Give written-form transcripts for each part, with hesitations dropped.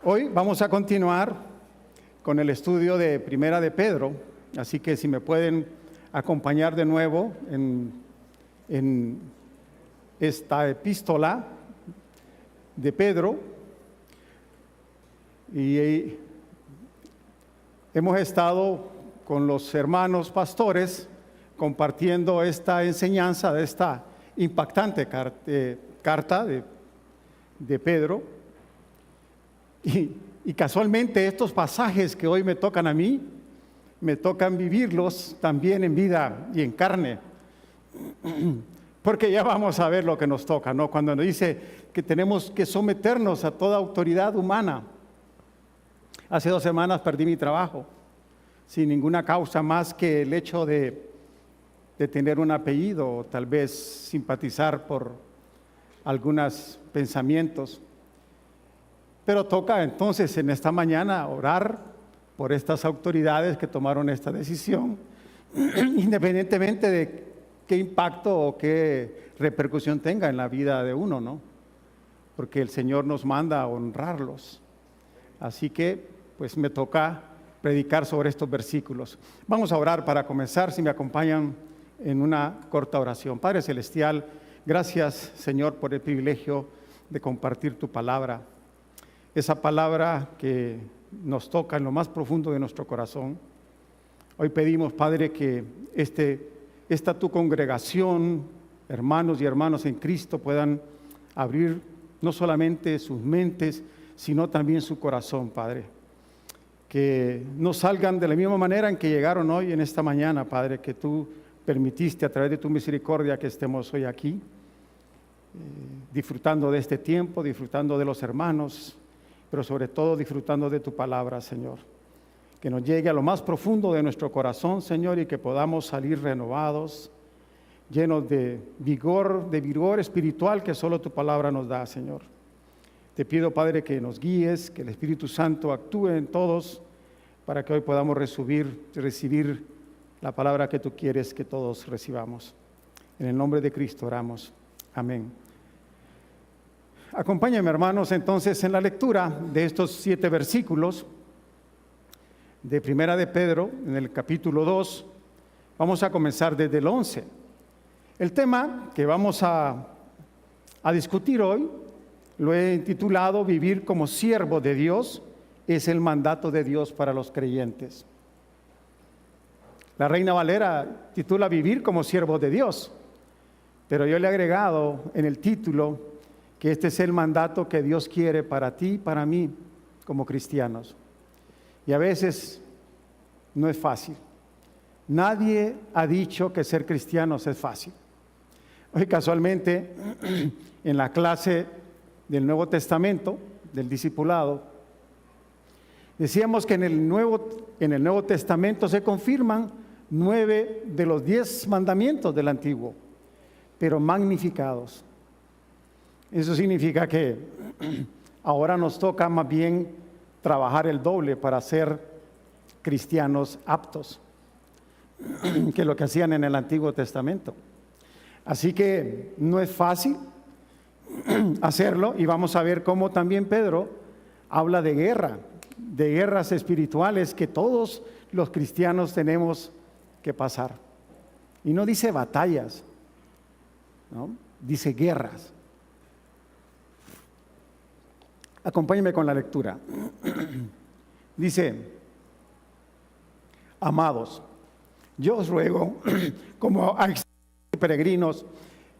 Hoy vamos a continuar con el estudio de Primera de Pedro, así que si me pueden acompañar de nuevo en esta epístola de Pedro. Y hemos estado con los hermanos pastores compartiendo esta enseñanza de esta impactante carta de Pedro. Y casualmente estos pasajes que hoy me tocan a mí, me tocan vivirlos también en vida y en carne. Porque ya vamos a ver lo que nos toca, ¿no? Cuando nos dice que tenemos que someternos a toda autoridad humana. Hace 2 semanas perdí mi trabajo, sin ninguna causa más que el hecho de tener un apellido, o tal vez simpatizar por algunos pensamientos. Pero toca entonces en esta mañana orar por estas autoridades que tomaron esta decisión, independientemente de qué impacto o qué repercusión tenga en la vida de uno, ¿no? Porque el Señor nos manda a honrarlos. Así que, pues me toca predicar sobre estos versículos. Vamos a orar para comenzar, si me acompañan en una corta oración. Padre Celestial, gracias, Señor, por el privilegio de compartir tu palabra. Esa palabra que nos toca en lo más profundo de nuestro corazón. Hoy pedimos, Padre, que esta tu congregación, hermanos y hermanas en Cristo, puedan abrir no solamente sus mentes, sino también su corazón, Padre. Que no salgan de la misma manera en que llegaron hoy en esta mañana, Padre, que tú permitiste a través de tu misericordia que estemos hoy aquí, disfrutando de este tiempo, disfrutando de los hermanos, pero sobre todo disfrutando de tu palabra, Señor. Que nos llegue a lo más profundo de nuestro corazón, Señor, y que podamos salir renovados, llenos de vigor espiritual que solo tu palabra nos da, Señor. Te pido, Padre, que nos guíes, que el Espíritu Santo actúe en todos, para que hoy podamos recibir la palabra que tú quieres que todos recibamos. En el nombre de Cristo oramos. Amén. Acompáñenme, hermanos, entonces en la lectura de estos 7 versículos de Primera de Pedro, en el capítulo 2. Vamos a comenzar desde el 11. El tema que vamos a discutir hoy lo he titulado Vivir como siervo de Dios es el mandato de Dios para los creyentes. La Reina Valera titula Vivir como siervo de Dios, pero yo le he agregado en el título que este es el mandato que Dios quiere para ti y para mí como cristianos. Y a veces no es fácil. Nadie ha dicho que ser cristianos es fácil. Hoy casualmente en la clase del Nuevo Testamento, del discipulado, decíamos que en el Nuevo Testamento se confirman 9 de los 10 mandamientos del Antiguo, pero magnificados. Eso significa que ahora nos toca más bien trabajar el doble para ser cristianos aptos que lo que hacían en el Antiguo Testamento. Así que no es fácil hacerlo, y vamos a ver cómo también Pedro habla de guerras espirituales que todos los cristianos tenemos que pasar. Y no dice batallas, ¿no? Dice guerras. Acompáñenme con la lectura. Dice: amados, yo os ruego, como a peregrinos,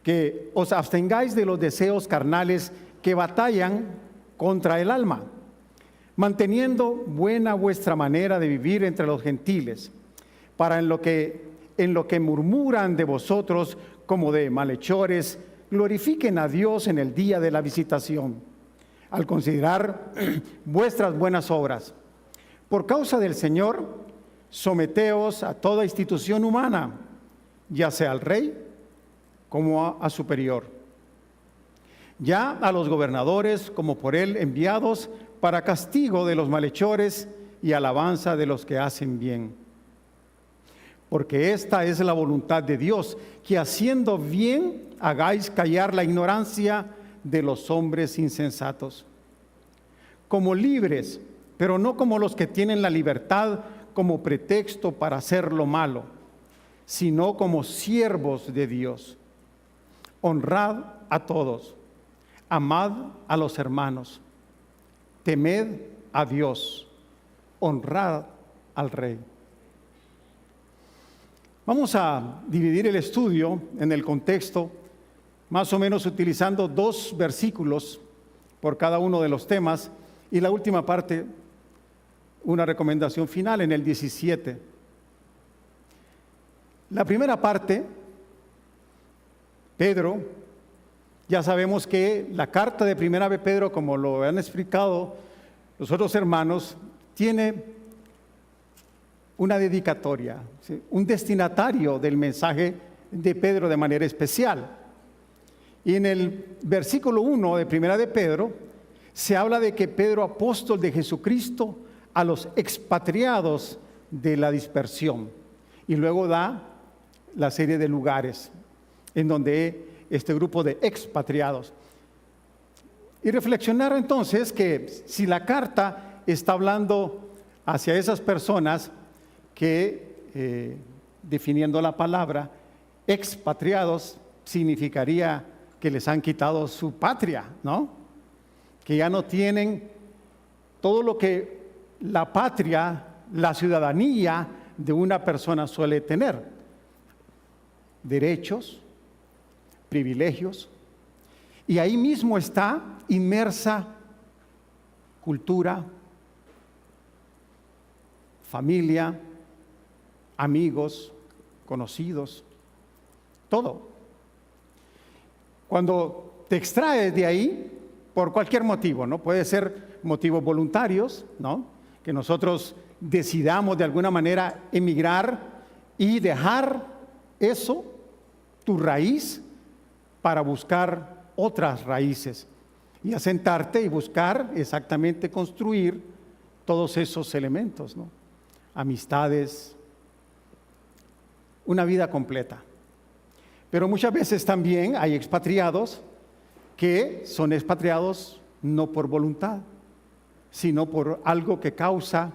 que os abstengáis de los deseos carnales que batallan contra el alma, manteniendo buena vuestra manera de vivir entre los gentiles, para en lo que murmuran de vosotros como de malhechores, glorifiquen a Dios en el día de la visitación, al considerar vuestras buenas obras. Por causa del Señor, someteos a toda institución humana, ya sea al rey como a superior, ya a los gobernadores como por él enviados para castigo de los malhechores y alabanza de los que hacen bien. Porque esta es la voluntad de Dios, que haciendo bien hagáis callar la ignorancia de los hombres insensatos. como libres, pero no como los que tienen la libertad como pretexto para hacer lo malo, sino como siervos de Dios. Honrad a todos, amad a los hermanos, temed a Dios, honrad al Rey. Vamos a dividir el estudio en el contexto, más o menos utilizando 2 versículos por cada uno de los temas, y la última parte, una recomendación final en el 17. La primera parte, Pedro, ya sabemos que la carta de primera de Pedro, como lo han explicado los otros hermanos, tiene una dedicatoria, ¿sí?, un destinatario del mensaje de Pedro de manera especial. Y en el versículo 1 de primera de Pedro, se habla de que Pedro, apóstol de Jesucristo, a los expatriados de la dispersión. Y luego da la serie de lugares en donde este grupo de expatriados. Y reflexionar entonces que si la carta está hablando hacia esas personas que, definiendo la palabra, expatriados, significaría que les han quitado su patria, ¿no? Que ya no tienen todo lo que la patria, la ciudadanía de una persona suele tener: derechos, privilegios, y ahí mismo está inmersa cultura, familia, amigos, conocidos, todo. Cuando te extraes de ahí, por cualquier motivo, ¿no? Puede ser motivos voluntarios, ¿no? Que nosotros decidamos de alguna manera emigrar y dejar eso, tu raíz, para buscar otras raíces y asentarte y buscar exactamente construir todos esos elementos, ¿no? Amistades, una vida completa. Pero muchas veces también hay expatriados que son expatriados no por voluntad, sino por algo que causa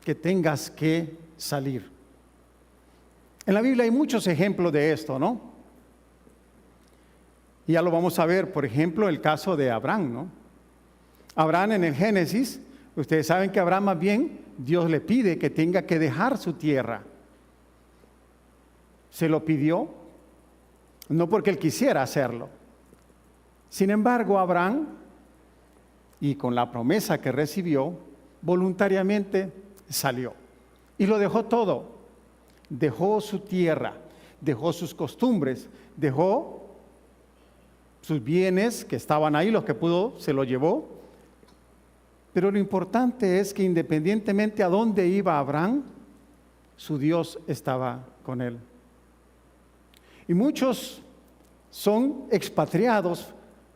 que tengas que salir. En la Biblia hay muchos ejemplos de esto, ¿no? Y ya lo vamos a ver, por ejemplo, el caso de Abraham, ¿no? Abraham en el Génesis, ustedes saben que Abraham, más bien, Dios le pide que tenga que dejar su tierra. Se lo pidió, no porque él quisiera hacerlo. Sin embargo, Abraham, y con la promesa que recibió, voluntariamente salió. Y lo dejó todo. Dejó su tierra, dejó sus costumbres, dejó sus bienes que estaban ahí, los que pudo, se los llevó. Pero lo importante es que independientemente a dónde iba Abraham, su Dios estaba con él. Y muchos son expatriados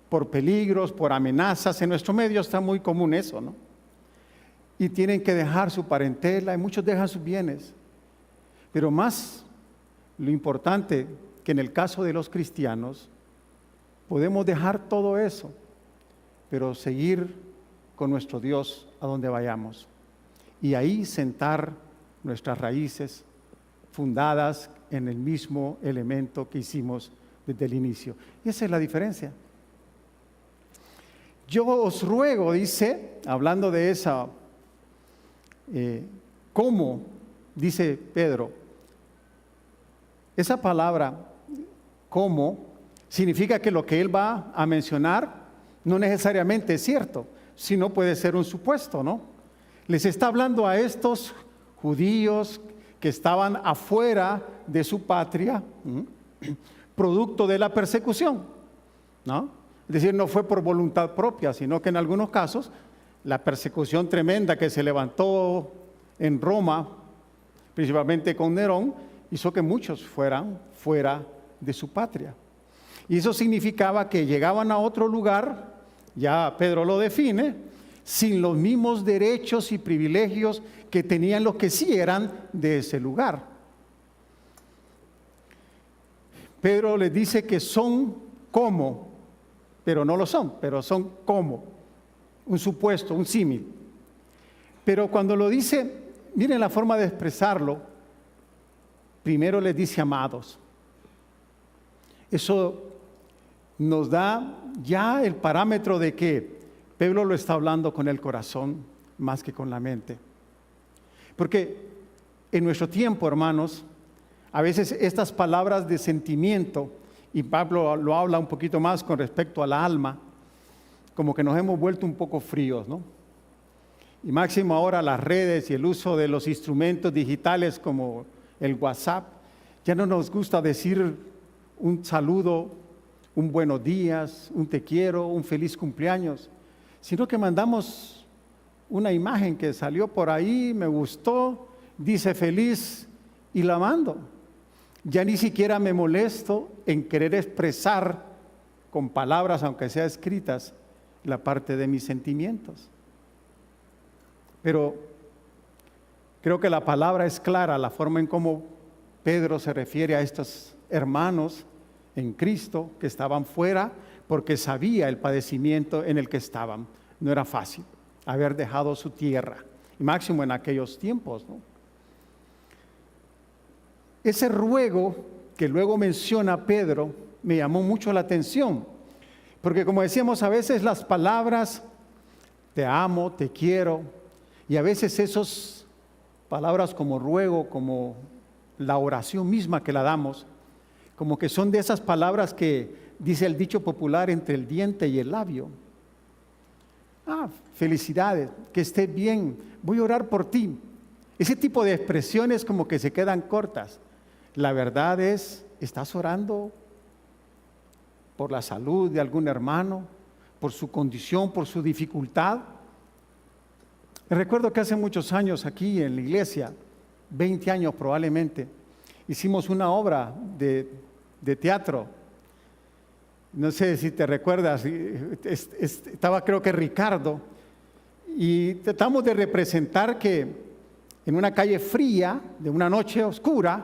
por peligros, por amenazas. En nuestro medio está muy común eso, ¿no? Y tienen que dejar su parentela, y muchos dejan sus bienes. Pero más lo importante, que en el caso de los cristianos, podemos dejar todo eso, pero seguir con nuestro Dios a donde vayamos. Y ahí sentar nuestras raíces fundadas en el mismo elemento que hicimos desde el inicio. Y esa es la diferencia. Yo os ruego, dice, hablando de esa, ¿cómo? Dice Pedro. Esa palabra, ¿cómo?, significa que lo que él va a mencionar no necesariamente es cierto, sino puede ser un supuesto, ¿no? Les está hablando a estos judíos que estaban afuera de su patria, producto de la persecución, ¿no? Es decir, no fue por voluntad propia, sino que en algunos casos la persecución tremenda que se levantó en Roma, principalmente con Nerón, hizo que muchos fueran fuera de su patria. Y eso significaba que llegaban a otro lugar, ya Pedro lo define, sin los mismos derechos y privilegios que tenían los que sí eran de ese lugar. Pedro les dice que son como, pero no lo son, pero son como. un supuesto, un símil. Pero cuando lo dice, miren la forma de expresarlo. Primero les dice amados. Eso nos da ya el parámetro de que Pedro lo está hablando con el corazón más que con la mente. Porque en nuestro tiempo, hermanos, a veces estas palabras de sentimiento, y Pablo lo habla un poquito más con respecto al alma, como que nos hemos vuelto un poco fríos, ¿no? Y máximo ahora las redes y el uso de los instrumentos digitales como el WhatsApp, ya no nos gusta decir un saludo, un buenos días, un te quiero, un feliz cumpleaños, sino que mandamos una imagen que salió por ahí, me gustó, dice feliz y la mando. Ya ni siquiera me molesto en querer expresar con palabras, aunque sea escritas, la parte de mis sentimientos. Pero creo que la palabra es clara, la forma en cómo Pedro se refiere a estos hermanos en Cristo que estaban fuera porque sabía el padecimiento en el que estaban. No era fácil haber dejado su tierra, y máximo en aquellos tiempos, ¿no? Ese ruego que luego menciona Pedro me llamó mucho la atención, porque como decíamos, a veces las palabras te amo, te quiero, y a veces esas palabras como ruego, como la oración misma que la damos, como que son de esas palabras que dice el dicho popular entre el diente y el labio. Felicidades, que estés bien, voy a orar por ti. Ese tipo de expresiones como que se quedan cortas. La verdad es, ¿estás orando por la salud de algún hermano, por su condición, por su dificultad? Recuerdo que hace muchos años aquí en la iglesia, 20 años probablemente, hicimos una obra de teatro. No sé si te recuerdas, estaba creo que Ricardo, y tratamos de representar que en una calle fría, de una noche oscura,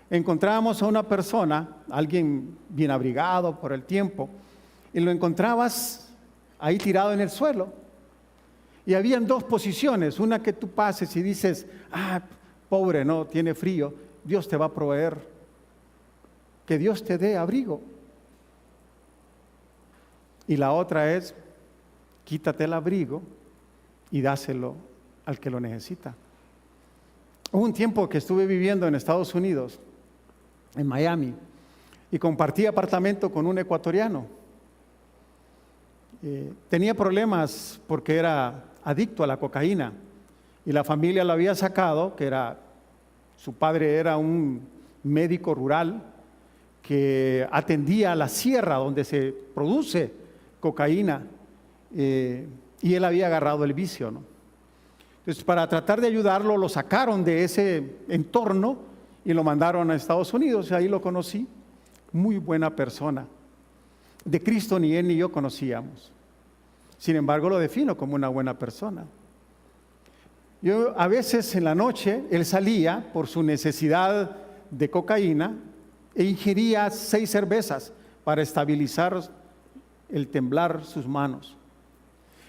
encontrábamos a una persona, alguien bien abrigado por el tiempo, y lo encontrabas ahí tirado en el suelo. Y habían dos posiciones, una que tú pases y dices, pobre, no, tiene frío, Dios te va a proveer, que Dios te dé abrigo. Y la otra es, quítate el abrigo y dáselo al que lo necesita. Hubo un tiempo que estuve viviendo en Estados Unidos, en Miami, y compartí apartamento con un ecuatoriano. Tenía problemas porque era adicto a la cocaína y la familia lo había sacado, su padre era un médico rural que atendía a la sierra donde se produce cocaína, y él había agarrado el vicio, ¿no? Entonces, para tratar de ayudarlo, lo sacaron de ese entorno y lo mandaron a Estados Unidos, y ahí lo conocí. Muy buena persona. De Cristo ni él ni yo conocíamos. Sin embargo, lo defino como una buena persona. Yo a veces en la noche, él salía por su necesidad de cocaína e ingería 6 cervezas para estabilizar el temblar sus manos.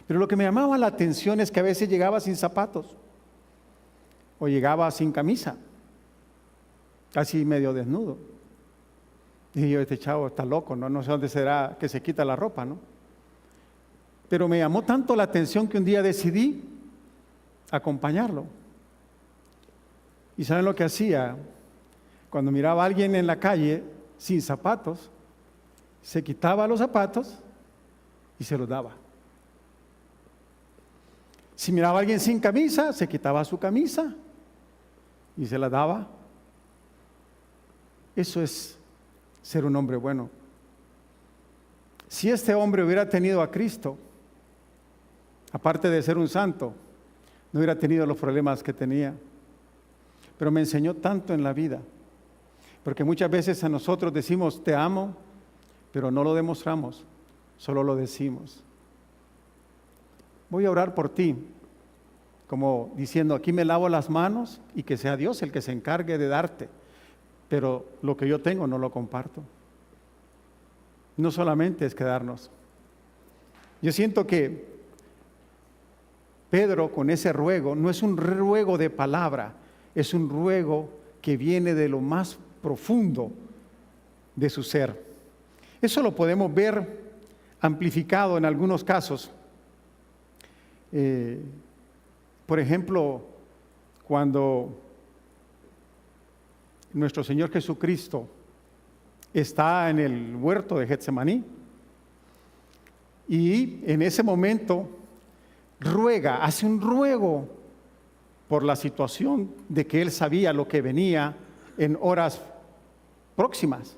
Pero lo que me llamaba la atención es que a veces llegaba sin zapatos o llegaba sin camisa, casi medio desnudo. Y yo, este chavo está loco, no sé dónde será que se quita la ropa, ¿no? Pero me llamó tanto la atención que un día decidí acompañarlo. ¿Y saben lo que hacía? Cuando miraba a alguien en la calle sin zapatos, se quitaba los zapatos y se los daba. Si miraba a alguien sin camisa, se quitaba su camisa y se la daba. Eso es ser un hombre bueno. Si este hombre hubiera tenido a Cristo, aparte de ser un santo, no hubiera tenido los problemas que tenía. Pero me enseñó tanto en la vida, porque muchas veces a nosotros decimos te amo, pero no lo demostramos, solo lo decimos. Voy a orar por ti, como diciendo, aquí me lavo las manos y que sea Dios el que se encargue de darte, pero lo que yo tengo no lo comparto. No solamente es quedarnos. Yo siento que Pedro, con ese ruego, no es un ruego de palabra, es un ruego que viene de lo más profundo de su ser. Eso lo podemos ver amplificado en algunos casos. Por ejemplo, cuando nuestro Señor Jesucristo está en el huerto de Getsemaní y en ese momento ruega, hace un ruego por la situación de que él sabía lo que venía en horas próximas.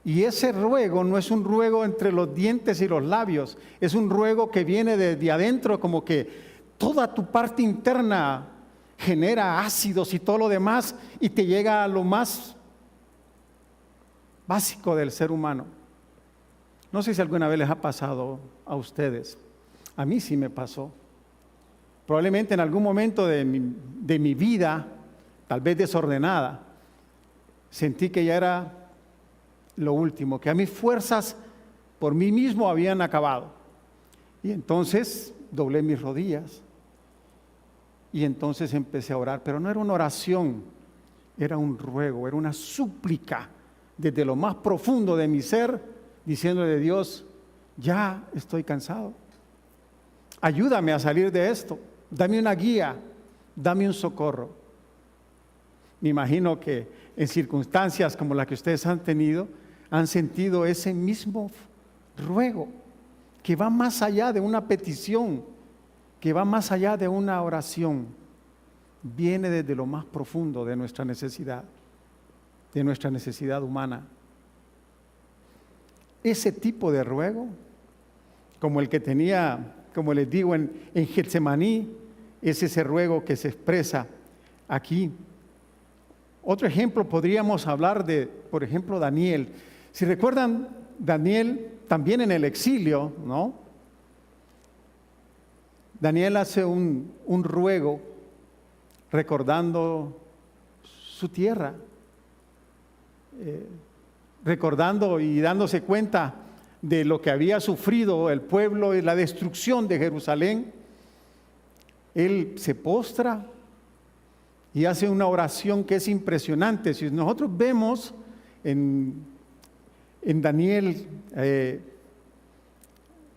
Y ese ruego no es un ruego entre los dientes y los labios, es un ruego que viene desde adentro, como que toda tu parte interna genera ácidos y todo lo demás y te llega a lo más básico del ser humano. No sé si alguna vez les ha pasado a ustedes. A mí sí me pasó. Probablemente en algún momento de mi vida, tal vez desordenada, sentí que ya era lo último, que a mis fuerzas por mí mismo habían acabado. Y entonces doblé mis rodillas y entonces empecé a orar, pero no era una oración, era un ruego, era una súplica desde lo más profundo de mi ser, diciéndole a Dios, ya estoy cansado, ayúdame a salir de esto, dame una guía, dame un socorro. Me imagino que en circunstancias como la que ustedes han tenido, han sentido ese mismo ruego, que va más allá de una petición, que va más allá de una oración, viene desde lo más profundo de nuestra necesidad humana. Ese tipo de ruego, como el que tenía, como les digo, en Getsemaní, es ese ruego que se expresa aquí. Otro ejemplo podríamos hablar de, por ejemplo, Daniel. Si recuerdan, Daniel también en el exilio, ¿no? Daniel hace un ruego recordando su tierra, recordando y dándose cuenta de lo que había sufrido el pueblo y la destrucción de Jerusalén. Él se postra y hace una oración que es impresionante. Si nosotros vemos en Daniel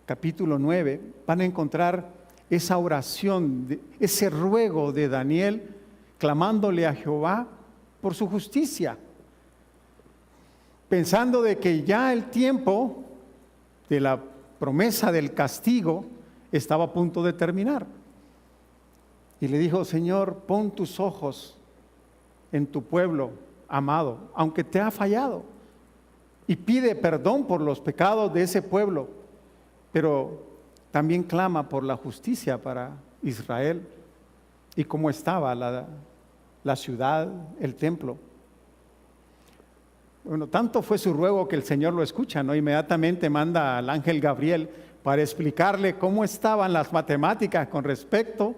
capítulo 9, van a encontrar esa oración, ese ruego de Daniel, clamándole a Jehová por su justicia, pensando de que ya el tiempo de la promesa del castigo estaba a punto de terminar. Y le dijo, Señor, pon tus ojos en tu pueblo amado, aunque te ha fallado, y pide perdón por los pecados de ese pueblo, pero también clama por la justicia para Israel y cómo estaba la ciudad, el templo. Bueno, tanto fue su ruego que el Señor lo escucha, ¿no? Inmediatamente manda al ángel Gabriel para explicarle cómo estaban las matemáticas con respecto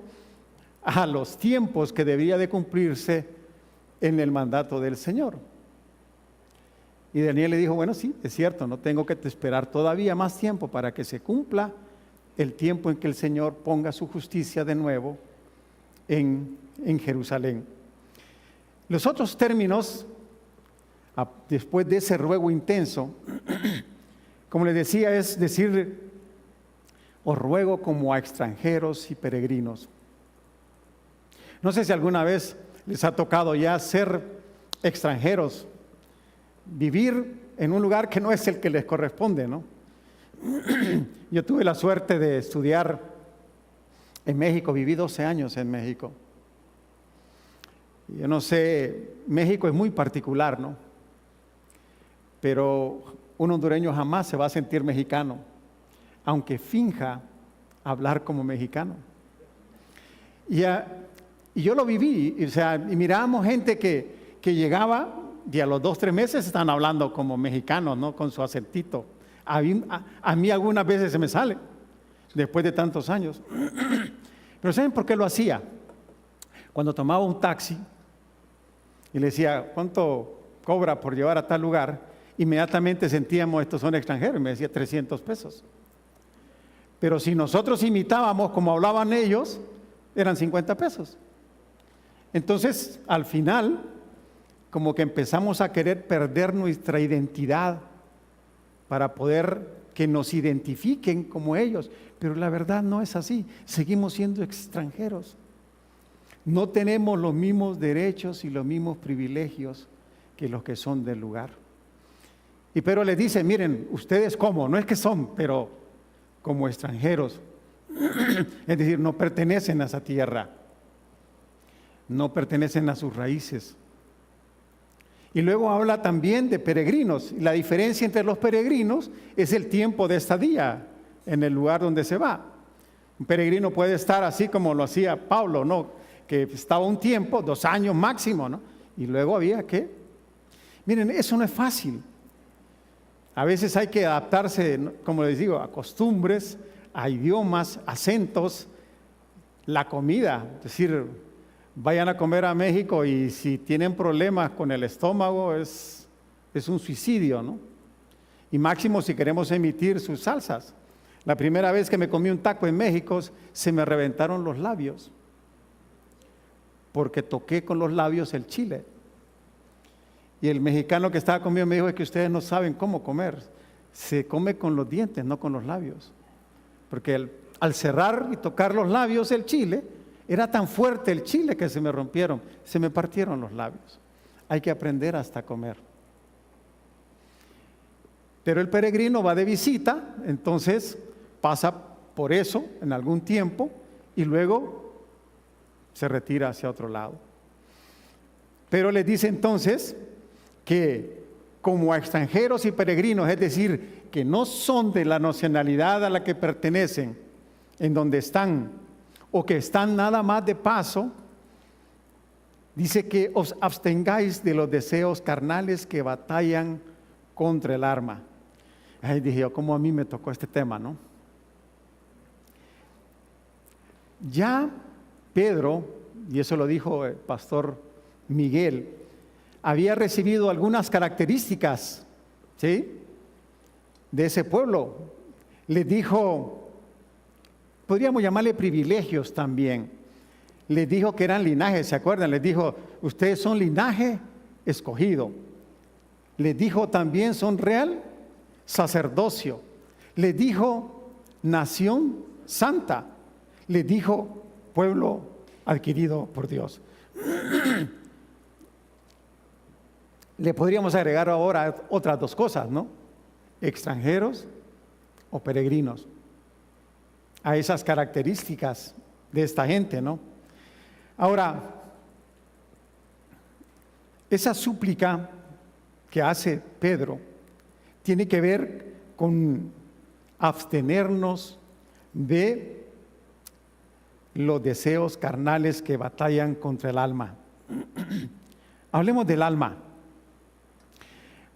a los tiempos que debía de cumplirse en el mandato del Señor. Y Daniel le dijo, bueno, sí, es cierto, no tengo que esperar todavía más tiempo para que se cumpla el tiempo en que el Señor ponga su justicia de nuevo en Jerusalén. Los otros términos, después de ese ruego intenso, como les decía, es decir, os ruego como a extranjeros y peregrinos. No sé si alguna vez les ha tocado ya ser extranjeros, vivir en un lugar que no es el que les corresponde, ¿no? Yo tuve la suerte de estudiar en México, viví 12 años en México. Yo no sé, México es muy particular, ¿no? Pero un hondureño jamás se va a sentir mexicano, aunque finja hablar como mexicano. Y yo lo viví, y mirábamos gente que llegaba y a los 2-3 meses están hablando como mexicanos, ¿no? Con su acentito. A mí algunas veces se me sale, después de tantos años. Pero ¿saben por qué lo hacía? Cuando tomaba un taxi y le decía, ¿cuánto cobra por llevar a tal lugar? Inmediatamente sentíamos, estos son extranjeros, y me decía 300 pesos. Pero si nosotros imitábamos como hablaban ellos, eran 50 pesos. Entonces, al final, como que empezamos a querer perder nuestra identidad para poder que nos identifiquen como ellos. Pero la verdad no es así. Seguimos siendo extranjeros. No tenemos los mismos derechos y los mismos privilegios que los que son del lugar. Y Pedro les dice, miren, ustedes como, no es que son, pero como extranjeros. Es decir, no pertenecen a esa tierra. No pertenecen a sus raíces. Y luego habla también de peregrinos. Y la diferencia entre los peregrinos es el tiempo de estadía en el lugar donde se va. Un peregrino puede estar así como lo hacía Pablo, ¿no? Que estaba un tiempo, 2 años máximo, ¿no? Y luego había que... Miren, eso no es fácil. A veces hay que adaptarse, como les digo, a costumbres, a idiomas, acentos, la comida. Es decir, vayan a comer a México y si tienen problemas con el estómago es un suicidio, ¿no? Y máximo si queremos emitir sus salsas. La primera vez que me comí un taco en México se me reventaron los labios porque toqué con los labios el chile. Y el mexicano que estaba conmigo me dijo, es que ustedes no saben cómo comer. Se come con los dientes, no con los labios. Porque al cerrar y tocar los labios el chile, era tan fuerte el chile que se me rompieron, se me partieron los labios. Hay que aprender hasta comer. Pero el peregrino va de visita, entonces pasa por eso en algún tiempo y luego se retira hacia otro lado. Pero les dice entonces que como a extranjeros y peregrinos, es decir, que no son de la nacionalidad a la que pertenecen, en donde están, o que están nada más de paso, dice que os abstengáis de los deseos carnales que batallan contra el alma. Ahí dije yo, ¿cómo a mí me tocó este tema, no? Ya Pedro, y eso lo dijo el pastor Miguel, había recibido algunas características, ¿sí?, de ese pueblo. Les dijo, podríamos llamarle privilegios también. Les dijo que eran linajes, ¿se acuerdan? Les dijo, ustedes son linaje escogido. Les dijo también, son real sacerdocio. Les dijo, nación santa. Les dijo, pueblo adquirido por Dios. Le podríamos agregar ahora otras 2 cosas, ¿no? Extranjeros o peregrinos. A esas características de esta gente, ¿no? Ahora, esa súplica que hace Pedro tiene que ver con abstenernos de los deseos carnales que batallan contra el alma. Hablemos del alma.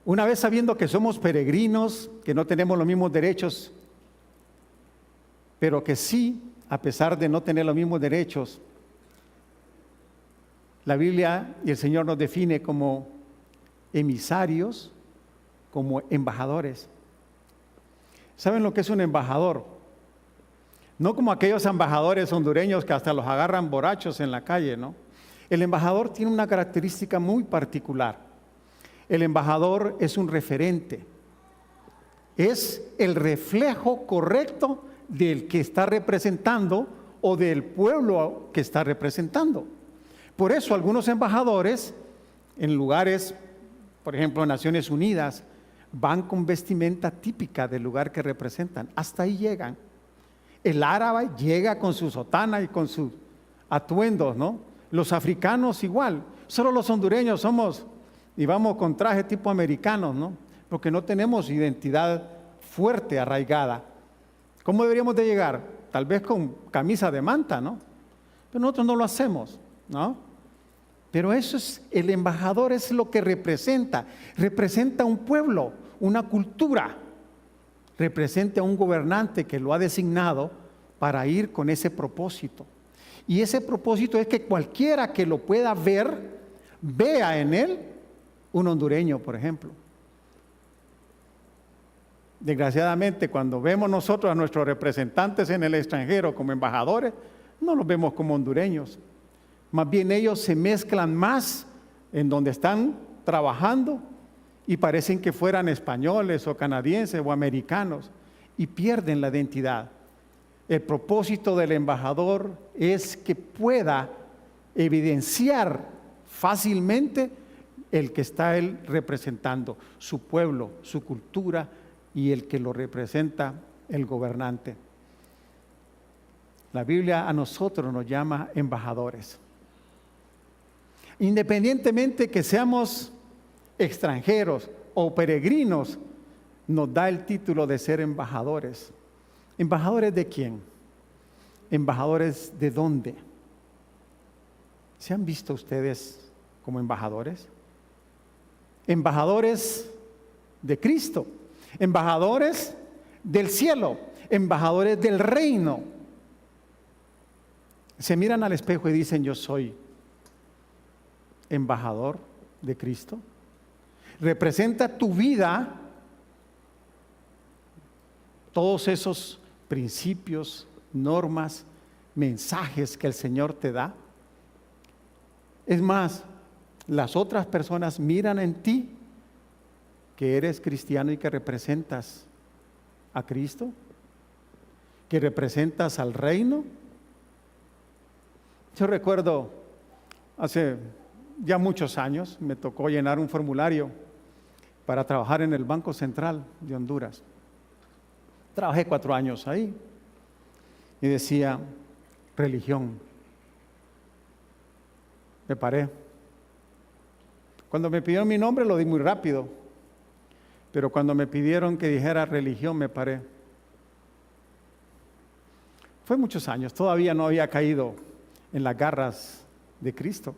Una vez sabiendo que somos peregrinos, que no tenemos los mismos derechos, pero que sí, a pesar de no tener los mismos derechos, la Biblia y el Señor nos define como emisarios, como embajadores. ¿Saben lo que es un embajador? No como aquellos embajadores hondureños que hasta los agarran borrachos en la calle, ¿no? El embajador tiene una característica muy particular. El embajador es un referente, es el reflejo correcto del que está representando o del pueblo que está representando. Por eso algunos embajadores en lugares, por ejemplo en Naciones Unidas, van con vestimenta típica del lugar que representan, hasta ahí llegan. El árabe llega con su sotana y con sus atuendos, ¿no? Los africanos igual, solo los hondureños somos y vamos con traje tipo americanos, ¿no? Porque no tenemos identidad fuerte, arraigada. ¿Cómo deberíamos de llegar? Tal vez con camisa de manta, ¿no? Pero nosotros no lo hacemos, ¿no? Pero eso es, el embajador es lo que representa un pueblo, una cultura, representa a un gobernante que lo ha designado para ir con ese propósito. Y ese propósito es que cualquiera que lo pueda ver, vea en él un hondureño, por ejemplo. Desgraciadamente, cuando vemos nosotros a nuestros representantes en el extranjero como embajadores, no los vemos como hondureños. Más bien ellos se mezclan más en donde están trabajando y parecen que fueran españoles o canadienses o americanos y pierden la identidad. El propósito del embajador es que pueda evidenciar fácilmente el que está él representando, su pueblo, su cultura y el que lo representa, el gobernante. La Biblia a nosotros nos llama embajadores. Independientemente que seamos extranjeros o peregrinos, nos da el título de ser embajadores. ¿Embajadores de quién? ¿Embajadores de dónde? ¿Se han visto ustedes como embajadores? Embajadores de Cristo, embajadores del cielo, embajadores del reino. Se miran al espejo y dicen: yo soy embajador de Cristo. Representa tu vida todos esos principios, normas, mensajes que el Señor te da. Es más, las otras personas miran en ti que eres cristiano y que representas a Cristo, que representas al reino. Yo recuerdo hace ya muchos años me tocó llenar un formulario para trabajar en el Banco Central de Honduras. Trabajé 4 años ahí y decía religión. Me paré. Cuando me pidieron mi nombre lo di muy rápido, pero cuando me pidieron que dijera religión me paré. Fue muchos años, todavía no había caído en las garras de Cristo.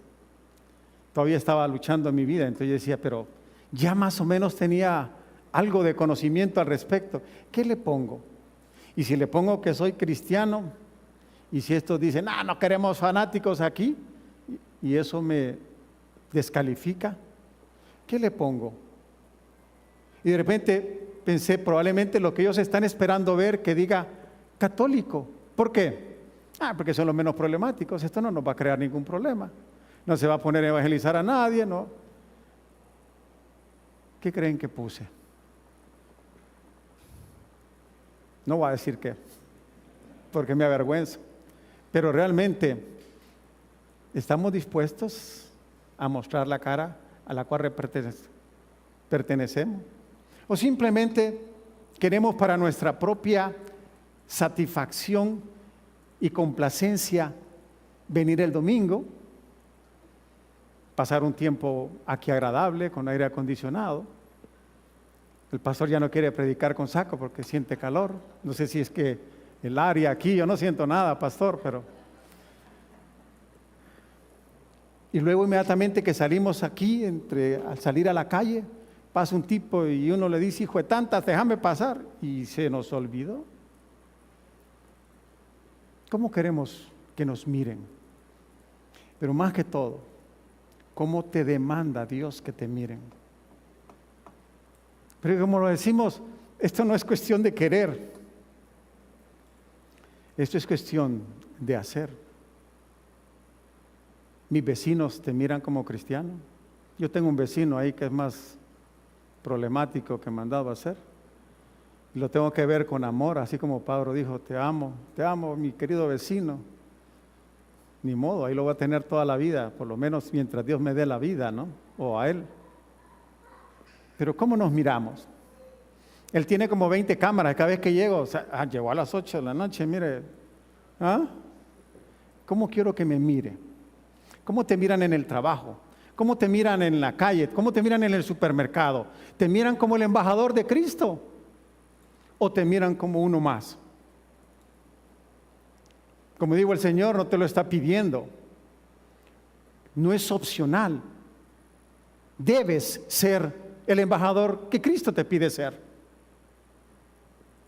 Todavía estaba luchando en mi vida, entonces yo decía, pero ya más o menos tenía algo de conocimiento al respecto. ¿Qué le pongo? Y si le pongo que soy cristiano, y si estos dicen, no queremos fanáticos aquí, y eso me descalifica, ¿qué le pongo? Y de repente pensé, probablemente lo que ellos están esperando ver que diga católico. ¿Por qué? Porque son los menos problemáticos, esto no nos va a crear ningún problema. No se va a poner a evangelizar a nadie, ¿no? ¿Qué creen que puse? No voy a decir qué, porque me avergüenzo. Pero realmente, ¿estamos dispuestos a mostrar la cara a la cual pertenecemos? ¿O simplemente queremos para nuestra propia satisfacción y complacencia venir el domingo, pasar un tiempo aquí agradable con aire acondicionado? El pastor ya no quiere predicar con saco porque siente calor. No sé si es que el área aquí, yo no siento nada, pastor, pero... Y luego inmediatamente que salimos aquí, al salir a la calle, pasa un tipo y uno le dice, hijo de tantas, déjame pasar. Y se nos olvidó. ¿Cómo queremos que nos miren? Pero más que todo, ¿cómo te demanda Dios que te miren? Pero como lo decimos, esto no es cuestión de querer. Esto es cuestión de hacer. Mis vecinos te miran como cristiano. Yo tengo un vecino ahí que es más problemático que mandado a hacer. Y lo tengo que ver con amor, así como Pablo dijo, te amo, mi querido vecino. Ni modo, ahí lo voy a tener toda la vida, por lo menos mientras Dios me dé la vida, ¿no? O a él. Pero ¿cómo nos miramos? Él tiene como 20 cámaras, cada vez que llego, llegó a las 8 de la noche, mire, ¿cómo quiero que me mire? ¿Cómo te miran en el trabajo? ¿Cómo te miran en la calle? ¿Cómo te miran en el supermercado? ¿Te miran como el embajador de Cristo? ¿O te miran como uno más? Como digo, el Señor no te lo está pidiendo. No es opcional. Debes ser el embajador que Cristo te pide ser.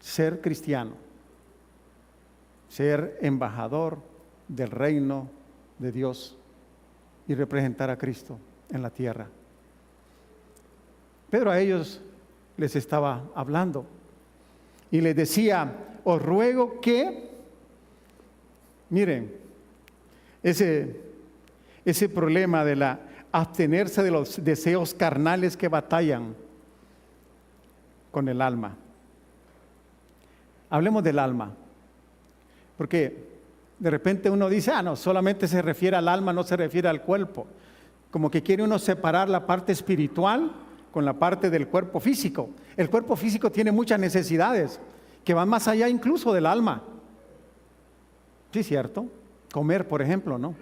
Ser cristiano. Ser embajador del reino de Dios y representar a Cristo en la tierra. Pedro a ellos les estaba hablando y les decía, os ruego que, miren, ese problema de la abstenerse de los deseos carnales que batallan con el alma. Hablemos del alma, porque de repente uno dice, no, solamente se refiere al alma, no se refiere al cuerpo. Como que quiere uno separar la parte espiritual con la parte del cuerpo físico. El cuerpo físico tiene muchas necesidades que van más allá incluso del alma. Sí, cierto. Comer, por ejemplo, ¿no?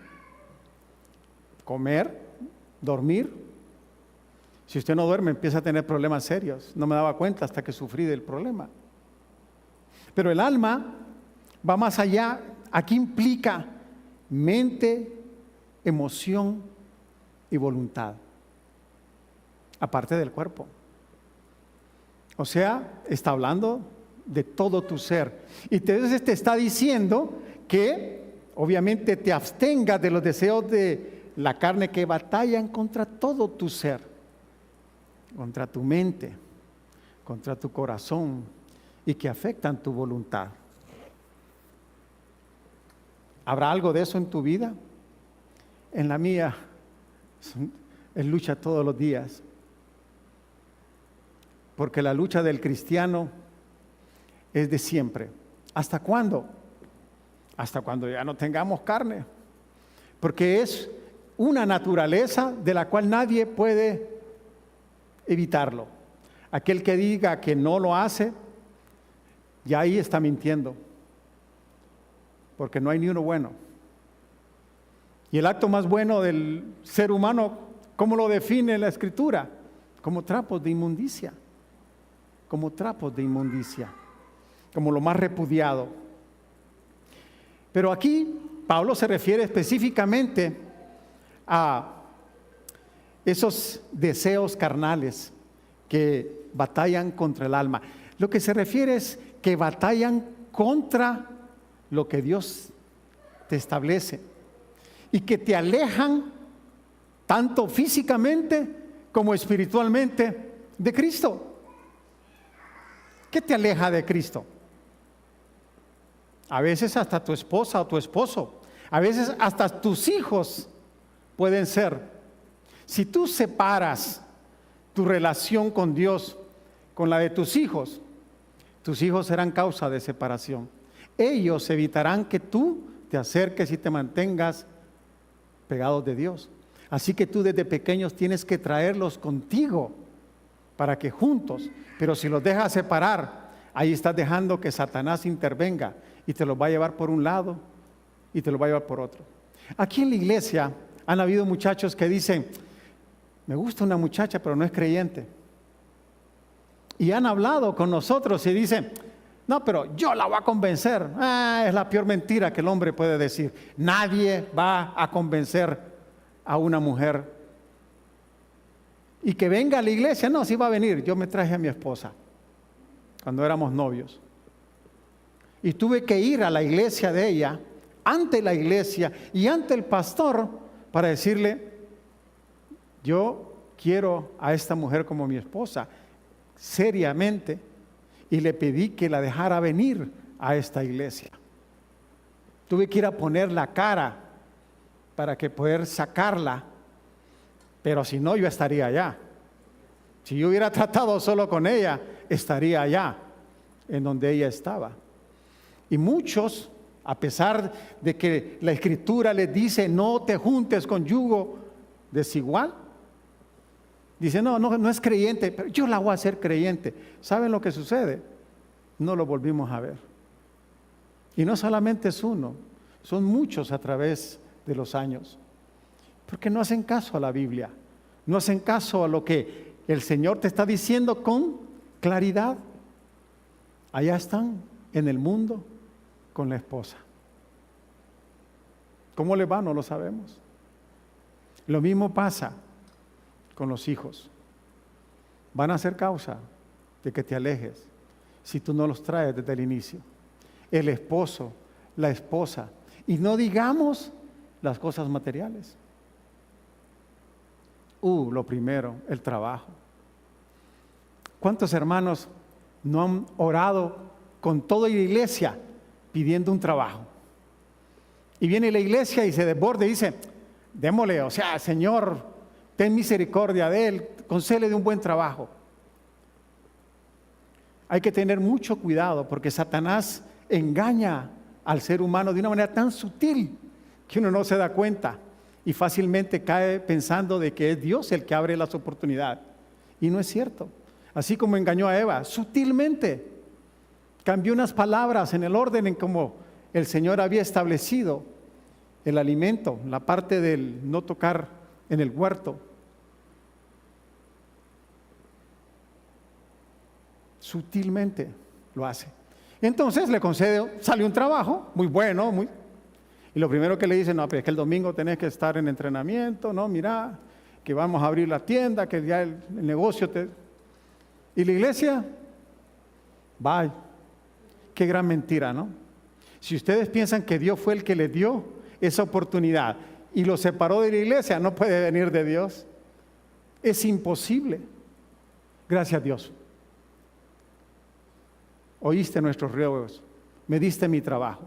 Comer, dormir. Si usted no duerme, empieza a tener problemas serios. No me daba cuenta hasta que sufrí del problema. Pero el alma va más allá. Aquí implica mente, emoción y voluntad, aparte del cuerpo. O sea, está hablando de todo tu ser. Y entonces te está diciendo que obviamente te abstengas de los deseos de la carne que batallan contra todo tu ser, contra tu mente, contra tu corazón y que afectan tu voluntad. ¿Habrá algo de eso en tu vida? En la mía es lucha todos los días. Porque la lucha del cristiano es de siempre. ¿Hasta cuándo? Hasta cuando ya no tengamos carne. Porque es una naturaleza de la cual nadie puede evitarlo. Aquel que diga que no lo hace, ya ahí está mintiendo. Porque no hay ni uno bueno. Y el acto más bueno del ser humano, ¿cómo lo define la Escritura? Como trapos de inmundicia. Como trapos de inmundicia. Como lo más repudiado. Pero aquí Pablo se refiere específicamente a esos deseos carnales que batallan contra el alma. Lo que se refiere es que batallan contra lo que Dios te establece y que te alejan tanto físicamente como espiritualmente de Cristo. ¿Qué te aleja de Cristo? A veces hasta tu esposa o tu esposo, a veces hasta tus hijos pueden ser. Si tú separas tu relación con Dios con la de tus hijos serán causa de separación. Ellos evitarán que tú te acerques y te mantengas pegados de Dios. Así que tú desde pequeños tienes que traerlos contigo para que juntos, pero si los dejas separar, ahí estás dejando que Satanás intervenga y te los va a llevar por un lado y te los va a llevar por otro. Aquí en la iglesia han habido muchachos que dicen, me gusta una muchacha pero no es creyente. Y han hablado con nosotros y dicen, no, pero yo la voy a convencer. Es la peor mentira que el hombre puede decir. Nadie va a convencer a una mujer. Y que venga a la iglesia, no, sí va a venir. Yo me traje a mi esposa cuando éramos novios. Y tuve que ir a la iglesia de ella, ante la iglesia y ante el pastor, para decirle, yo quiero a esta mujer como mi esposa, seriamente. Y le pedí que la dejara venir a esta iglesia. Tuve que ir a poner la cara para que poder sacarla, pero si no, yo estaría allá. Si yo hubiera tratado solo con ella, estaría allá, en donde ella estaba. Y muchos, a pesar de que la Escritura les dice, no te juntes con yugo desigual, dice, no es creyente, pero yo la voy a hacer creyente. ¿Saben lo que sucede? No lo volvimos a ver. Y no solamente es uno, son muchos a través de los años. Porque no hacen caso a la Biblia, no hacen caso a lo que el Señor te está diciendo con claridad. Allá están en el mundo con la esposa. ¿Cómo le va? No lo sabemos. Lo mismo pasa con los hijos. Van a ser causa de que te alejes si tú no los traes desde el inicio. El esposo, la esposa, y no digamos las cosas materiales. Lo primero, el trabajo. ¿Cuántos hermanos no han orado con toda la iglesia pidiendo un trabajo. Y viene la iglesia y se desborda y dice, démosle, o sea, Señor, ten misericordia de él, concédele un buen trabajo. Hay que tener mucho cuidado porque Satanás engaña al ser humano de una manera tan sutil que uno no se da cuenta y fácilmente cae pensando de que es Dios el que abre las oportunidades. Y no es cierto. Así como engañó a Eva, sutilmente cambió unas palabras en el orden en como el Señor había establecido el alimento, la parte del no tocar en el huerto. Sutilmente lo hace. Entonces le concede, sale un trabajo muy bueno, y lo primero que le dice, no, pero es que el domingo tenés que estar en entrenamiento, no, mira, que vamos a abrir la tienda, que ya el negocio te... Y la iglesia, bye. Qué gran mentira, ¿no? Si ustedes piensan que Dios fue el que les dio esa oportunidad y lo separó de la iglesia, no puede venir de Dios. Es imposible. Gracias a Dios. Oíste nuestros ruegos, me diste mi trabajo,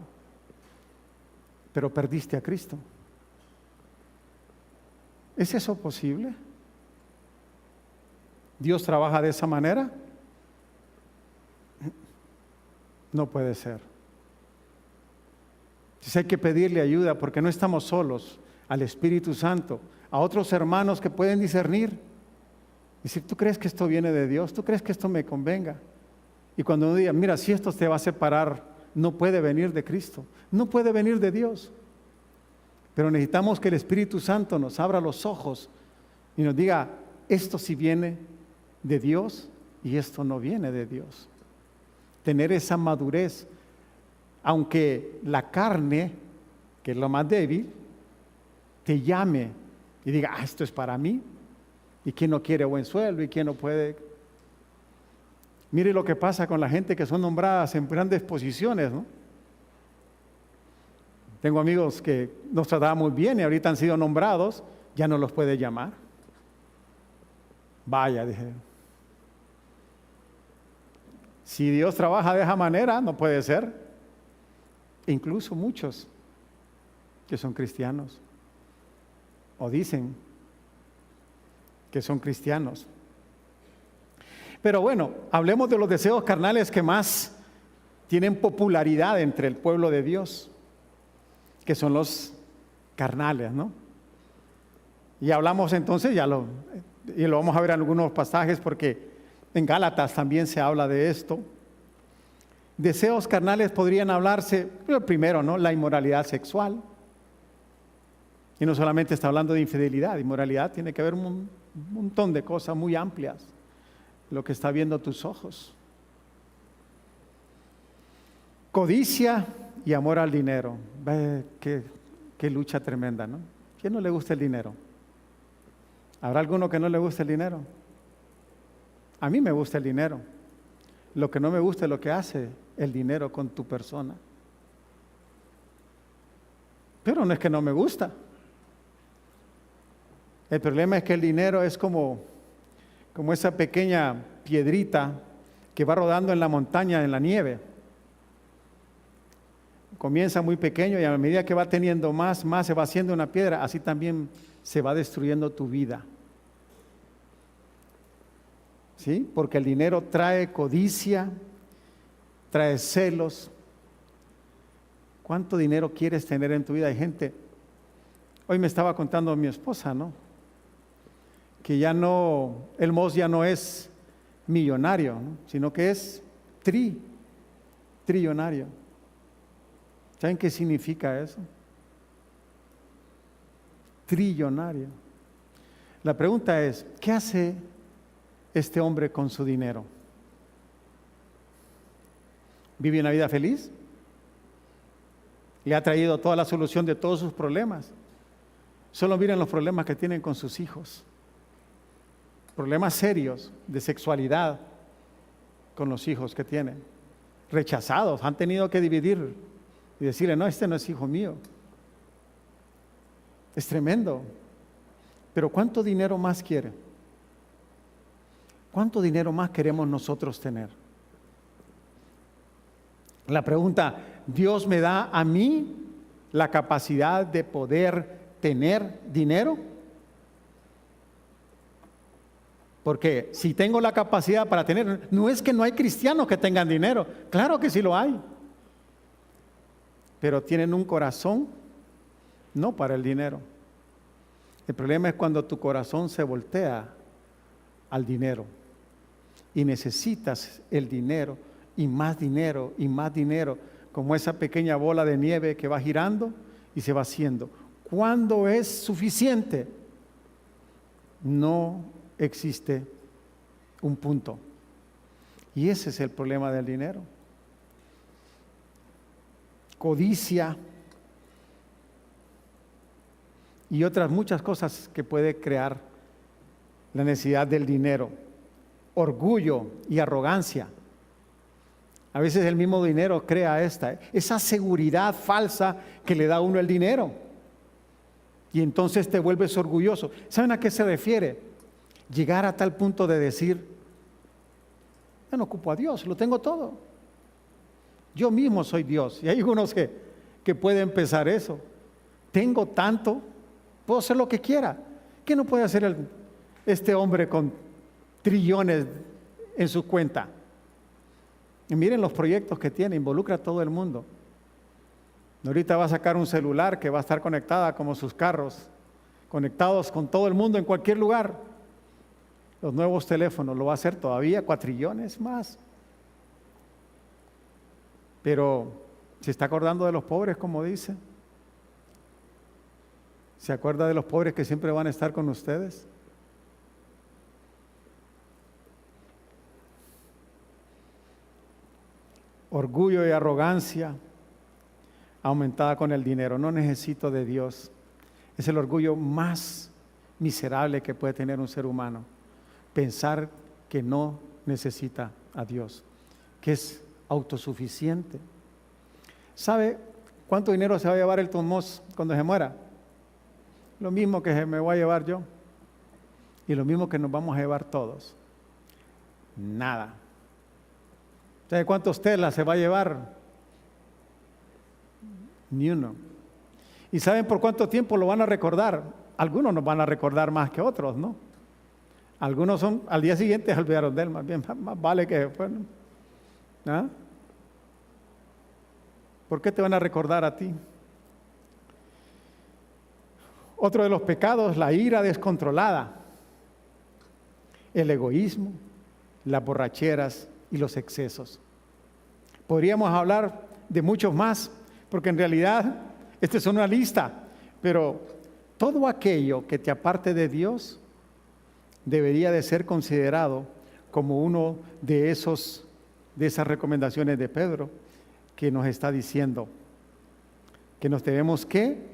pero perdiste a Cristo. ¿Es eso posible? ¿Dios trabaja de esa manera? No puede ser. Entonces hay que pedirle ayuda porque no estamos solos, al Espíritu Santo, a otros hermanos que pueden discernir. Decir, ¿tú crees que esto viene de Dios? ¿Tú crees que esto me convenga? Y cuando uno diga, mira, si esto te va a separar, no puede venir de Cristo, no puede venir de Dios. Pero necesitamos que el Espíritu Santo nos abra los ojos y nos diga, esto sí viene de Dios y esto no viene de Dios. Tener esa madurez, aunque la carne, que es lo más débil, te llame y diga, esto es para mí. ¿Y quién no quiere buen sueldo? ¿Y quién no puede? Mire lo que pasa con la gente que son nombradas en grandes posiciones, ¿no? Tengo amigos que nos tratábamos bien y ahorita han sido nombrados, ya no los puede llamar. Vaya, dije. Si Dios trabaja de esa manera, no puede ser. Incluso muchos que son cristianos o dicen que son cristianos. Pero bueno, hablemos de los deseos carnales que más tienen popularidad entre el pueblo de Dios, que son los carnales, ¿no? Y hablamos entonces, y lo vamos a ver en algunos pasajes porque en Gálatas también se habla de esto. Deseos carnales podrían hablarse, primero, ¿no? La inmoralidad sexual. Y no solamente está hablando de infidelidad, inmoralidad tiene que ver un montón de cosas muy amplias. Lo que está viendo tus ojos. Codicia y amor al dinero. Ve, qué lucha tremenda, ¿no? ¿Quién no le gusta el dinero? ¿Habrá alguno que no le guste el dinero? A mí me gusta el dinero. Lo que no me gusta es lo que hace el dinero con tu persona. Pero no es que no me gusta. El problema es que el dinero es como esa pequeña piedrita que va rodando en la montaña, en la nieve. Comienza muy pequeño y a medida que va teniendo más se va haciendo una piedra, así también se va destruyendo tu vida. ¿Sí? Porque el dinero trae codicia, trae celos. ¿Cuánto dinero quieres tener en tu vida? Hay gente, hoy me estaba contando mi esposa, ¿no? Que ya no, el Mos ya no es millonario, ¿no? Sino que es trillonario. ¿Saben qué significa eso? Trillonario. La pregunta es, ¿qué hace este hombre con su dinero? ¿Vive una vida feliz? ¿Le ha traído toda la solución de todos sus problemas? Solo miren los problemas que tienen con sus hijos. Problemas serios de sexualidad con los hijos que tienen. Rechazados, han tenido que dividir y decirle, no, este no es hijo mío. Es tremendo. Pero ¿cuánto dinero más quiere? ¿Cuánto dinero más queremos nosotros tener? La pregunta, ¿Dios me da a mí la capacidad de poder tener dinero? Porque si tengo la capacidad para tener, no es que no hay cristianos que tengan dinero, claro que sí lo hay, pero tienen un corazón no para el dinero. El problema es cuando tu corazón se voltea al dinero y necesitas el dinero y más dinero y más dinero, como esa pequeña bola de nieve que va girando y se va haciendo. ¿Cuándo es suficiente? No existe un punto. Y ese es el problema del dinero. Codicia y otras muchas cosas que puede crear la necesidad del dinero. Orgullo y arrogancia. A veces el mismo dinero crea esa seguridad falsa que le da a uno el dinero. Y entonces te vuelves orgulloso. ¿Saben a qué se refiere? Llegar a tal punto de decir, yo no ocupo a Dios, lo tengo todo. Yo mismo soy Dios. Y hay unos que pueden pensar eso. Tengo tanto, puedo hacer lo que quiera. ¿Qué no puede hacer este hombre con trillones en su cuenta? Y miren los proyectos que tiene, involucra a todo el mundo. Ahorita va a sacar un celular que va a estar conectada como sus carros, conectados con todo el mundo en cualquier lugar. Los nuevos teléfonos lo va a hacer todavía, cuatrillones más. Pero ¿se está acordando de los pobres, como dice? ¿Se acuerda de los pobres que siempre van a estar con ustedes? Orgullo y arrogancia aumentada con el dinero. No necesito de Dios. Es el orgullo más miserable que puede tener un ser humano. Pensar que no necesita a Dios, que es autosuficiente. ¿Sabe cuánto dinero se va a llevar el Tomás cuando se muera? Lo mismo que me voy a llevar yo y lo mismo que nos vamos a llevar todos. Nada. ¿Sabe cuántos Teslas se va a llevar? Ni uno. ¿Y saben por cuánto tiempo lo van a recordar? Algunos nos van a recordar más que otros, ¿no? Algunos al día siguiente se olvidaron de él, más bien, más vale que después, ¿no? ¿Ah? ¿Por qué te van a recordar a ti? Otro de los pecados, la ira descontrolada, el egoísmo, las borracheras y los excesos. Podríamos hablar de muchos más, porque en realidad esta es una lista, pero todo aquello que te aparte de Dios debería de ser considerado como uno de esas recomendaciones de Pedro que nos está diciendo que nos tenemos que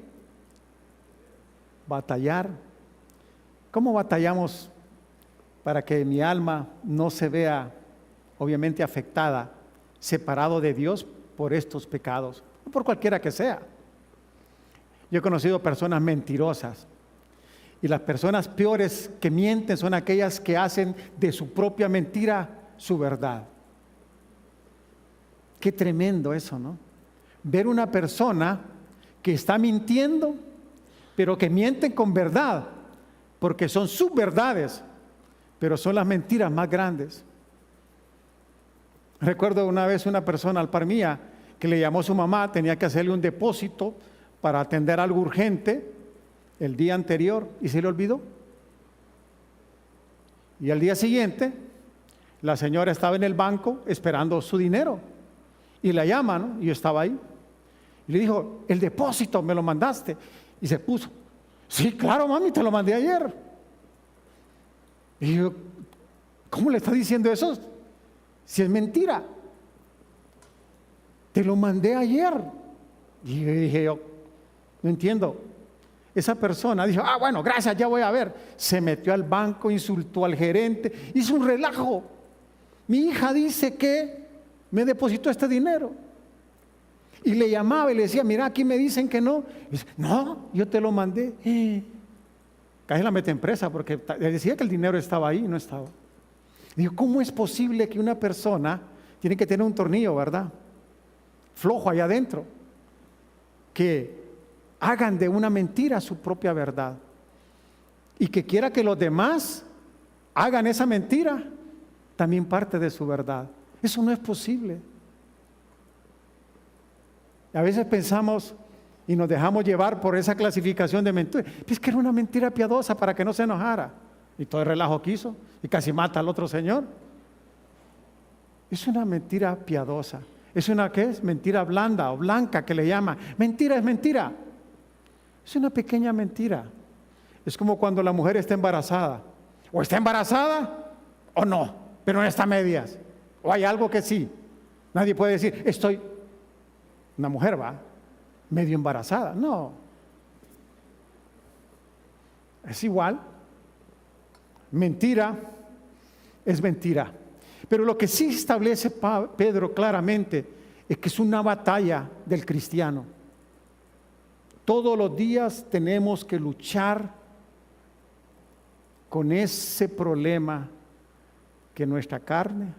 batallar. ¿Cómo batallamos para que mi alma no se vea obviamente afectada, separado de Dios por estos pecados, o por cualquiera que sea? Yo he conocido personas mentirosas, y las personas peores que mienten son aquellas que hacen de su propia mentira su verdad. Qué tremendo eso, ¿no? Ver una persona que está mintiendo, pero que miente con verdad, porque son sus verdades, pero son las mentiras más grandes. Recuerdo una vez una persona al par mía que le llamó a su mamá, tenía que hacerle un depósito para atender algo urgente el día anterior y se le olvidó. Y al día siguiente, la señora estaba en el banco esperando su dinero y la llama, ¿no? Y yo estaba ahí. Y le dijo, el depósito me lo mandaste. Y se puso, sí, claro, mami, te lo mandé ayer. Y yo, ¿cómo le está diciendo eso? Si es mentira. Te lo mandé ayer. Y yo dije, no entiendo. Esa persona dijo, bueno, gracias, ya voy a ver. Se metió al banco, insultó al gerente, hizo un relajo. Mi hija dice que me depositó este dinero. Y le llamaba y le decía, mira, aquí me dicen que no. Y dice, no, yo te lo mandé. Casi la meten presa porque le decía que el dinero estaba ahí y no estaba. Digo, ¿cómo es posible que una persona tiene que tener un tornillo, verdad? flojo allá adentro, que hagan de una mentira su propia verdad y que quiera que los demás hagan esa mentira también parte de su verdad. Eso no es posible. A veces pensamos y nos dejamos llevar por esa clasificación de mentira. Es que era una mentira piadosa para que no se enojara. Y todo el relajo quiso y casi mata al otro señor. Es una mentira piadosa. Es una, ¿qué es? Mentira blanda o blanca que le llama. Mentira es mentira. Es una pequeña mentira. Es como cuando la mujer está embarazada. O está embarazada o no, pero no está a medias. O hay algo que sí. Nadie puede decir, estoy... Una mujer va medio embarazada. No. Es igual. Mentira es mentira. Pero lo que sí establece Pedro claramente es que es una batalla del cristiano. Todos los días tenemos que luchar con ese problema que nuestra carne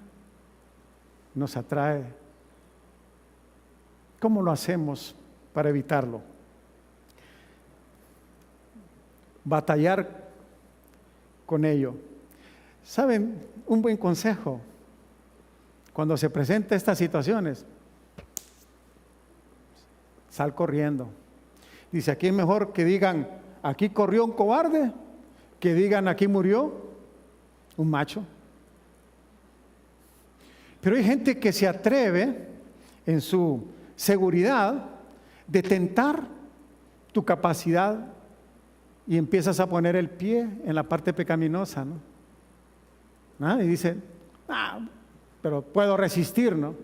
nos atrae. ¿Cómo lo hacemos para evitarlo? Batallar con ello. ¿Saben? Un buen consejo cuando se presentan estas situaciones: sal corriendo. Dice, aquí es mejor que digan, aquí corrió un cobarde, que digan, aquí murió un macho. Pero hay gente que se atreve en su seguridad de tentar tu capacidad y empiezas a poner el pie en la parte pecaminosa, ¿no? Y dice, pero puedo resistir, ¿no?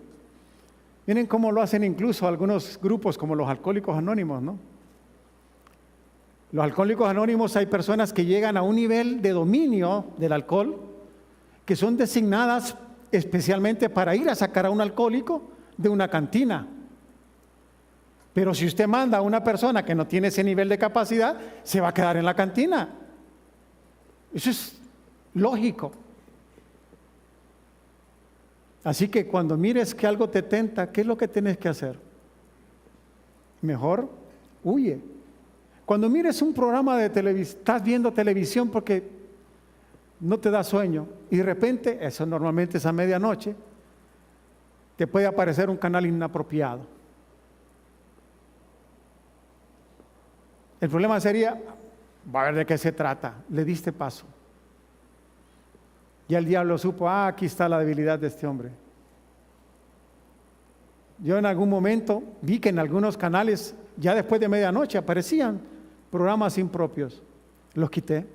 Miren cómo lo hacen incluso algunos grupos como los Alcohólicos Anónimos, ¿no? Los Alcohólicos Anónimos, hay personas que llegan a un nivel de dominio del alcohol que son designadas especialmente para ir a sacar a un alcohólico de una cantina. Pero si usted manda a una persona que no tiene ese nivel de capacidad, se va a quedar en la cantina. Eso es lógico. Así que cuando mires que algo te tenta, ¿qué es lo que tienes que hacer? Mejor huye. Cuando mires un programa de televisión, estás viendo televisión porque no te da sueño y de repente, eso normalmente es a medianoche, te puede aparecer un canal inapropiado. El problema sería, va a ver de qué se trata, le diste paso. Ya el diablo supo, aquí está la debilidad de este hombre. Yo en algún momento vi que en algunos canales, ya después de medianoche, aparecían programas impropios. Los quité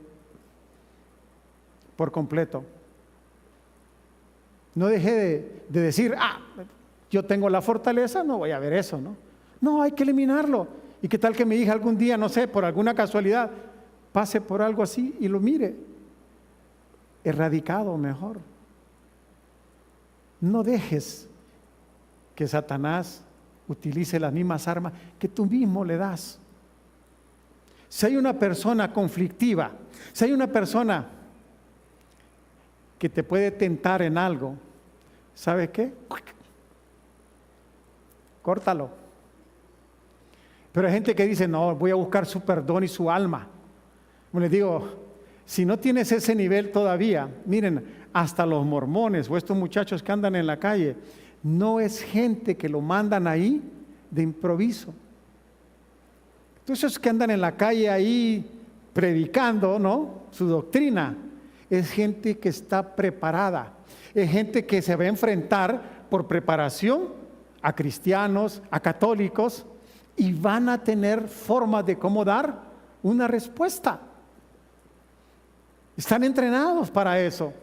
por completo. No dejé de decir, yo tengo la fortaleza, no voy a ver eso, ¿no? No, hay que eliminarlo. ¿Y qué tal que mi hija algún día, no sé, por alguna casualidad, pase por algo así y lo mire? Erradicado mejor. No dejes que Satanás utilice las mismas armas que tú mismo le das. Si hay una persona conflictiva, si hay una persona que te puede tentar en algo, ¿sabes qué? Córtalo. Pero hay gente que dice, no, voy a buscar su perdón y su alma. Como les digo, si no tienes ese nivel todavía, miren, hasta los mormones o estos muchachos que andan en la calle, no es gente que lo mandan ahí de improviso. Entonces esos que andan en la calle ahí predicando, ¿no?, su doctrina, es gente que está preparada, es gente que se va a enfrentar por preparación a cristianos, a católicos, y van a tener formas de cómo dar una respuesta. Están entrenados para eso.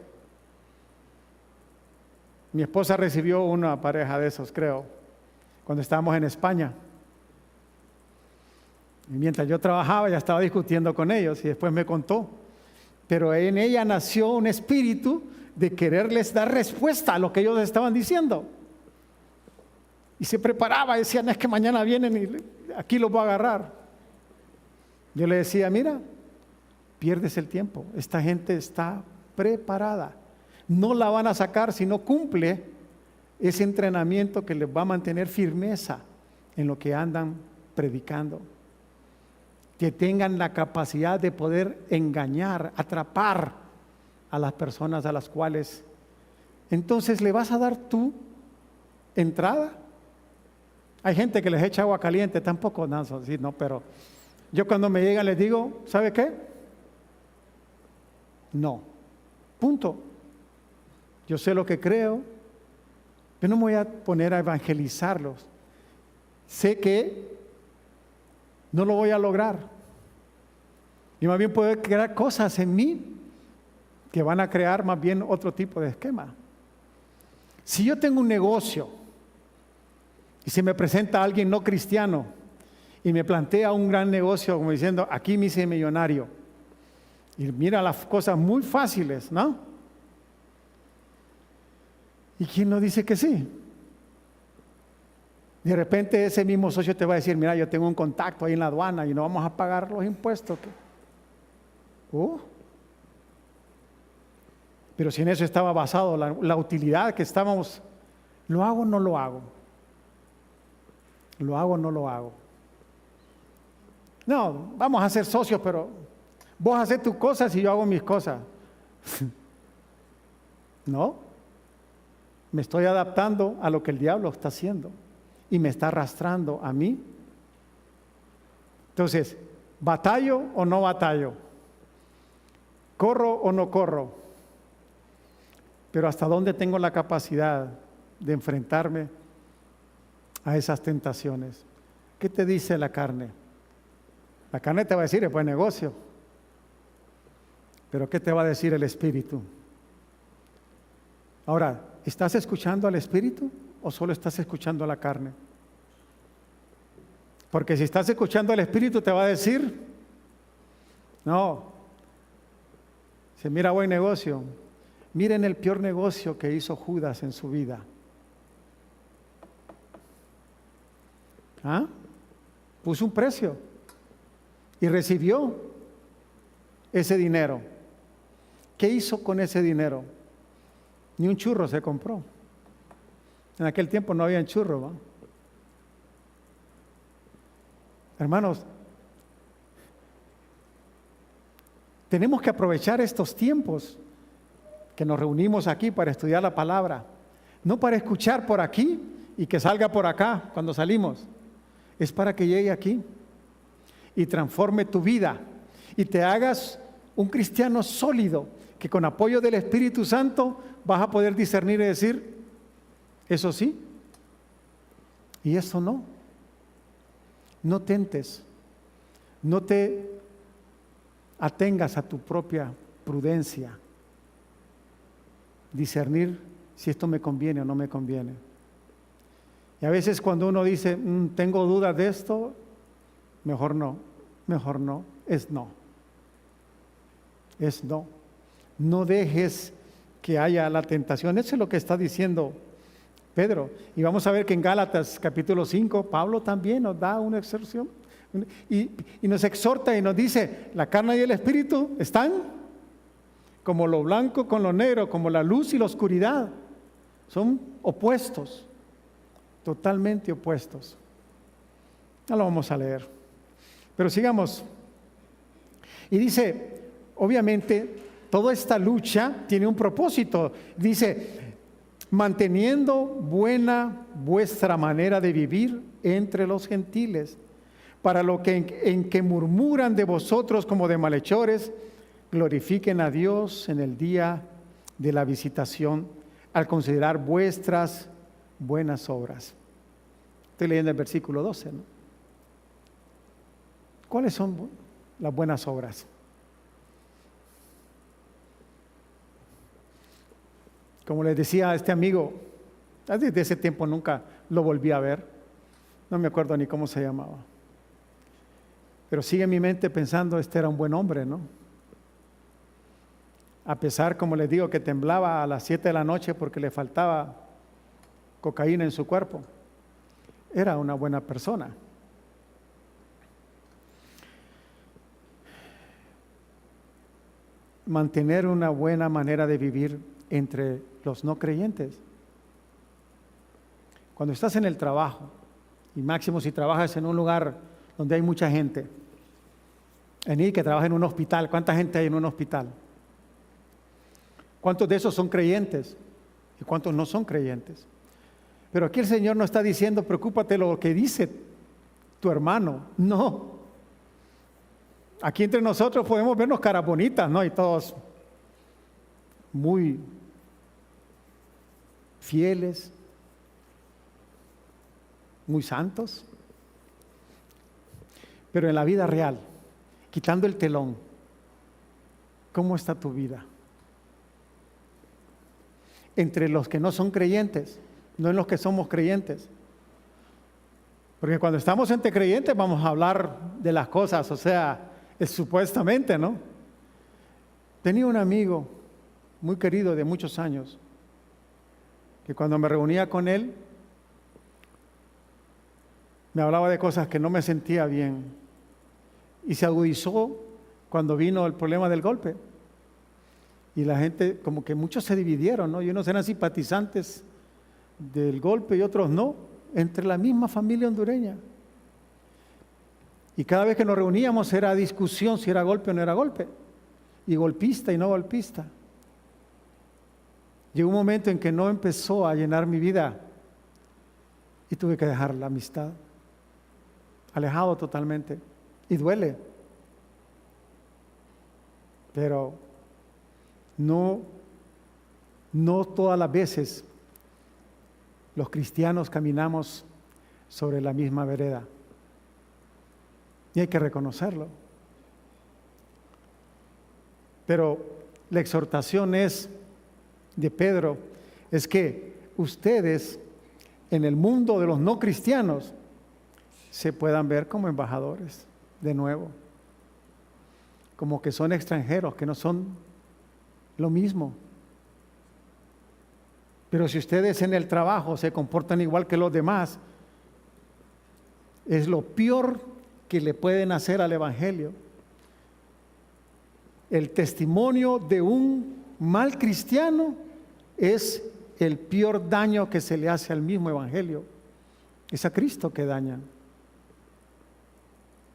Mi esposa recibió una pareja de esos, creo, cuando estábamos en España. Y mientras yo trabajaba, ya estaba discutiendo con ellos y después me contó. Pero en ella nació un espíritu de quererles dar respuesta a lo que ellos estaban diciendo. Y se preparaba, decían, es que mañana vienen y aquí los voy a agarrar. Yo le decía, mira, pierdes el tiempo, esta gente está preparada. No la van a sacar si no cumple ese entrenamiento que les va a mantener firmeza en lo que andan predicando. Que tengan la capacidad de poder engañar, atrapar a las personas a las cuales entonces le vas a dar tu entrada. Hay gente que les echa agua caliente, tampoco, no, sí, no, pero yo cuando me llega les digo, ¿sabe qué? No, punto. Yo sé lo que creo, yo no me voy a poner a evangelizarlos. Sé que no lo voy a lograr. Y más bien puedo crear cosas en mí que van a crear más bien otro tipo de esquema. Si yo tengo un negocio y se me presenta alguien no cristiano y me plantea un gran negocio como diciendo, aquí me hice millonario, y mira las cosas muy fáciles, ¿no? ¿Y quién no dice que sí? De repente ese mismo socio te va a decir, mira, yo tengo un contacto ahí en la aduana y no vamos a pagar los impuestos. Pero si en eso estaba basado la utilidad que estábamos, ¿lo hago o no lo hago? ¿Lo hago o no lo hago? No, vamos a ser socios, pero vos haces tus cosas y yo hago mis cosas. No, me estoy adaptando a lo que el diablo está haciendo y me está arrastrando a mí. Entonces, ¿batallo o no batallo? ¿Corro o no corro? Pero ¿hasta dónde tengo la capacidad de enfrentarme a esas tentaciones? ¿Qué te dice la carne? La carne te va a decir, es buen negocio. Pero ¿qué te va a decir el Espíritu? Ahora, ¿estás escuchando al Espíritu o solo estás escuchando a la carne? Porque si estás escuchando al Espíritu te va a decir, no, se mira buen negocio. Miren el peor negocio que hizo Judas en su vida. Puso un precio y recibió ese dinero. ¿Qué hizo con ese dinero? Ni un churro se compró. En aquel tiempo no había churro, ¿va? Hermanos, tenemos que aprovechar estos tiempos que nos reunimos aquí para estudiar la palabra, no para escuchar por aquí y que salga por acá cuando salimos, es para que llegue aquí y transforme tu vida y te hagas un cristiano sólido, que con apoyo del Espíritu Santo vas a poder discernir y decir, eso sí, y eso no. No tentes, no te atengas a tu propia prudencia, discernir si esto me conviene o no me conviene. Y a veces cuando uno dice, tengo dudas de esto, mejor no, es no. Es no. No dejes que haya la tentación. Eso es lo que está diciendo Pedro. Y vamos a ver que en Gálatas capítulo 5, Pablo también nos da una exhortación y nos exhorta y nos dice, la carne y el espíritu están como lo blanco con lo negro, como la luz y la oscuridad. Son opuestos, totalmente opuestos. No lo vamos a leer, pero sigamos. Y dice, obviamente, toda esta lucha tiene un propósito. Dice, manteniendo buena vuestra manera de vivir entre los gentiles, para lo que en que murmuran de vosotros como de malhechores, glorifiquen a Dios en el día de la visitación, al considerar vuestras buenas obras. Estoy leyendo el versículo 12, ¿no? ¿Cuáles son las buenas obras? Como les decía a este amigo, desde ese tiempo nunca lo volví a ver, no me acuerdo ni cómo se llamaba, pero sigue en mi mente pensando, este era un buen hombre, ¿no? A pesar, como les digo, que temblaba a las 7 de la noche porque le faltaba cocaína en su cuerpo, era una buena persona. Mantener una buena manera de vivir entre los no creyentes. Cuando estás en el trabajo, y máximo si trabajas en un lugar donde hay mucha gente, en que trabaja en un hospital, ¿cuánta gente hay en un hospital? ¿Cuántos de esos son creyentes? ¿Y cuántos no son creyentes? Pero aquí el Señor no está diciendo, preocúpate lo que dice tu hermano. No. Aquí entre nosotros podemos vernos caras bonitas, ¿no? Y todos muy fieles, muy santos. Pero en la vida real, quitando el telón, ¿cómo está tu vida? Entre los que no son creyentes, no en los que somos creyentes. Porque cuando estamos entre creyentes vamos a hablar de las cosas, o sea, es supuestamente, ¿no? Tenía un amigo muy querido de muchos años, que cuando me reunía con él, me hablaba de cosas que no me sentía bien. Y se agudizó cuando vino el problema del golpe. Y la gente, como que muchos se dividieron, ¿no? Y unos eran simpatizantes del golpe y otros no, entre la misma familia hondureña. Y cada vez que nos reuníamos era discusión si era golpe o no era golpe, y golpista y no golpista. Llegó un momento en que no empezó a llenar mi vida y tuve que dejar la amistad, alejado totalmente, y duele. Pero no todas las veces los cristianos caminamos sobre la misma vereda. Y hay que reconocerlo. Pero la exhortación de Pedro es que ustedes en el mundo de los no cristianos se puedan ver como embajadores de nuevo, como que son extranjeros, que no son lo mismo. Pero si ustedes en el trabajo se comportan igual que los demás, es lo peor que le pueden hacer al evangelio. El testimonio de un mal cristiano es el peor daño que se le hace al mismo evangelio. Es a Cristo que dañan.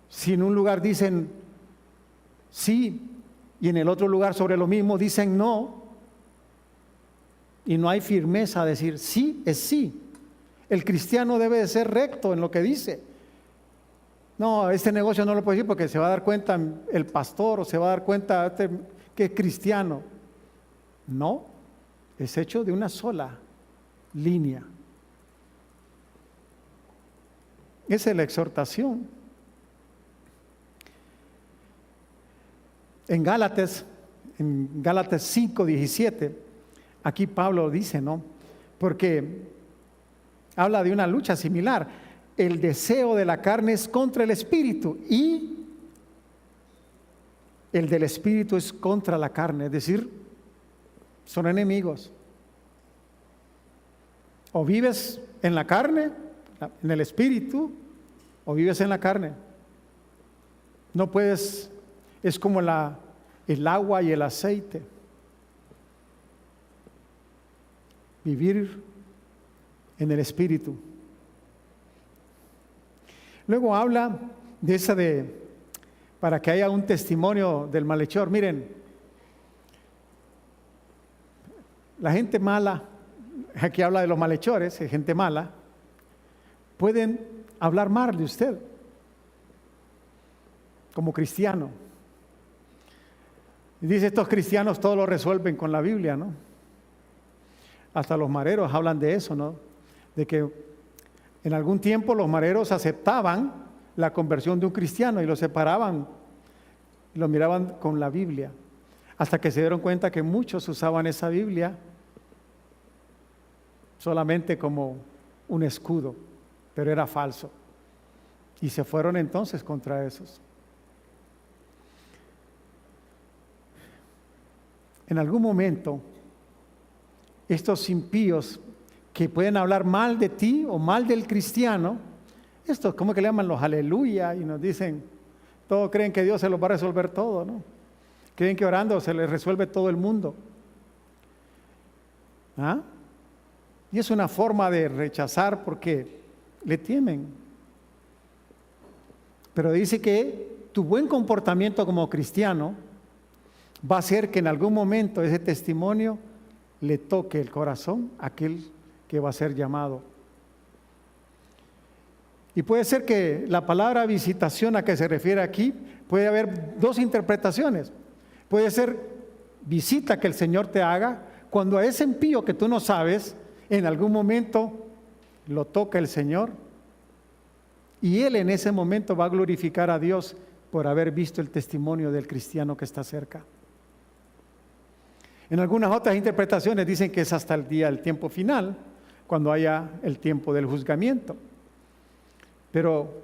Si en un lugar dicen sí y en el otro lugar sobre lo mismo dicen no, y no hay firmeza a decir sí es sí. El cristiano debe de ser recto en lo que dice. No, este negocio no lo puedo decir porque se va a dar cuenta el pastor o se va a dar cuenta que es cristiano. No, es hecho de una sola línea. Esa es la exhortación. En Gálatas 5:17, aquí Pablo dice, ¿no? Porque habla de una lucha similar. El deseo de la carne es contra el espíritu y el del espíritu es contra la carne, es decir, son enemigos. O vives en la carne, en el espíritu, o vives en la carne. No puedes, es como el agua y el aceite. Vivir en el espíritu. Luego habla para que haya un testimonio del malhechor. Miren, la gente mala, aquí habla de los malhechores, gente mala, pueden hablar mal de usted como cristiano. Y dice, estos cristianos todo lo resuelven con la Biblia, ¿no? Hasta los mareros hablan de eso, ¿no? De que en algún tiempo los mareros aceptaban la conversión de un cristiano y lo separaban, y lo miraban con la Biblia, hasta que se dieron cuenta que muchos usaban esa Biblia solamente como un escudo, pero era falso. Y se fueron entonces contra esos. En algún momento, estos impíos que pueden hablar mal de ti o mal del cristiano, estos, ¿cómo que le llaman? Los aleluya, y nos dicen, todos creen que Dios se los va a resolver todo, ¿no? Creen que orando se les resuelve todo el mundo. ¿Ah? Y es una forma de rechazar porque le temen. Pero dice que tu buen comportamiento como cristiano va a hacer que en algún momento ese testimonio le toque el corazón a aquel que va a ser llamado. Y puede ser que la palabra visitación a que se refiere aquí, puede haber dos interpretaciones. Puede ser visita que el Señor te haga cuando a ese impío que tú no sabes, en algún momento lo toca el Señor y Él en ese momento va a glorificar a Dios por haber visto el testimonio del cristiano que está cerca. En algunas otras interpretaciones dicen que es hasta el día del tiempo final, cuando haya el tiempo del juzgamiento. Pero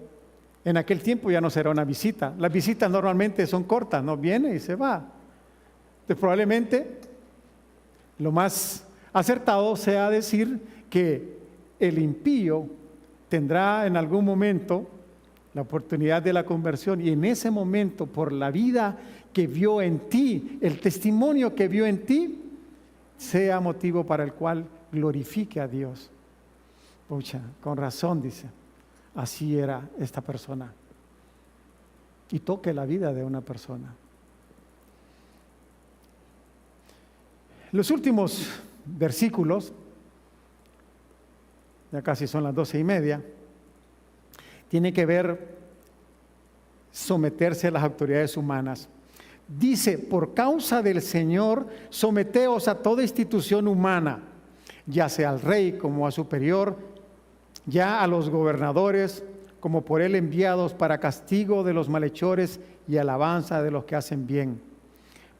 en aquel tiempo ya no será una visita. Las visitas normalmente son cortas, no viene y se va. Entonces probablemente lo más acertado sea decir que el impío tendrá en algún momento la oportunidad de la conversión y en ese momento, por la vida que vio en ti, el testimonio que vio en ti, sea motivo para el cual glorifique a Dios. Pucha, con razón dice, así era esta persona. Y toque la vida de una persona. Los últimos versículos, ya casi son las 12:30, tiene que ver someterse a las autoridades humanas. Dice, por causa del Señor, someteos a toda institución humana, ya sea al rey como a superior, ya a los gobernadores como por él enviados para castigo de los malhechores y alabanza de los que hacen bien.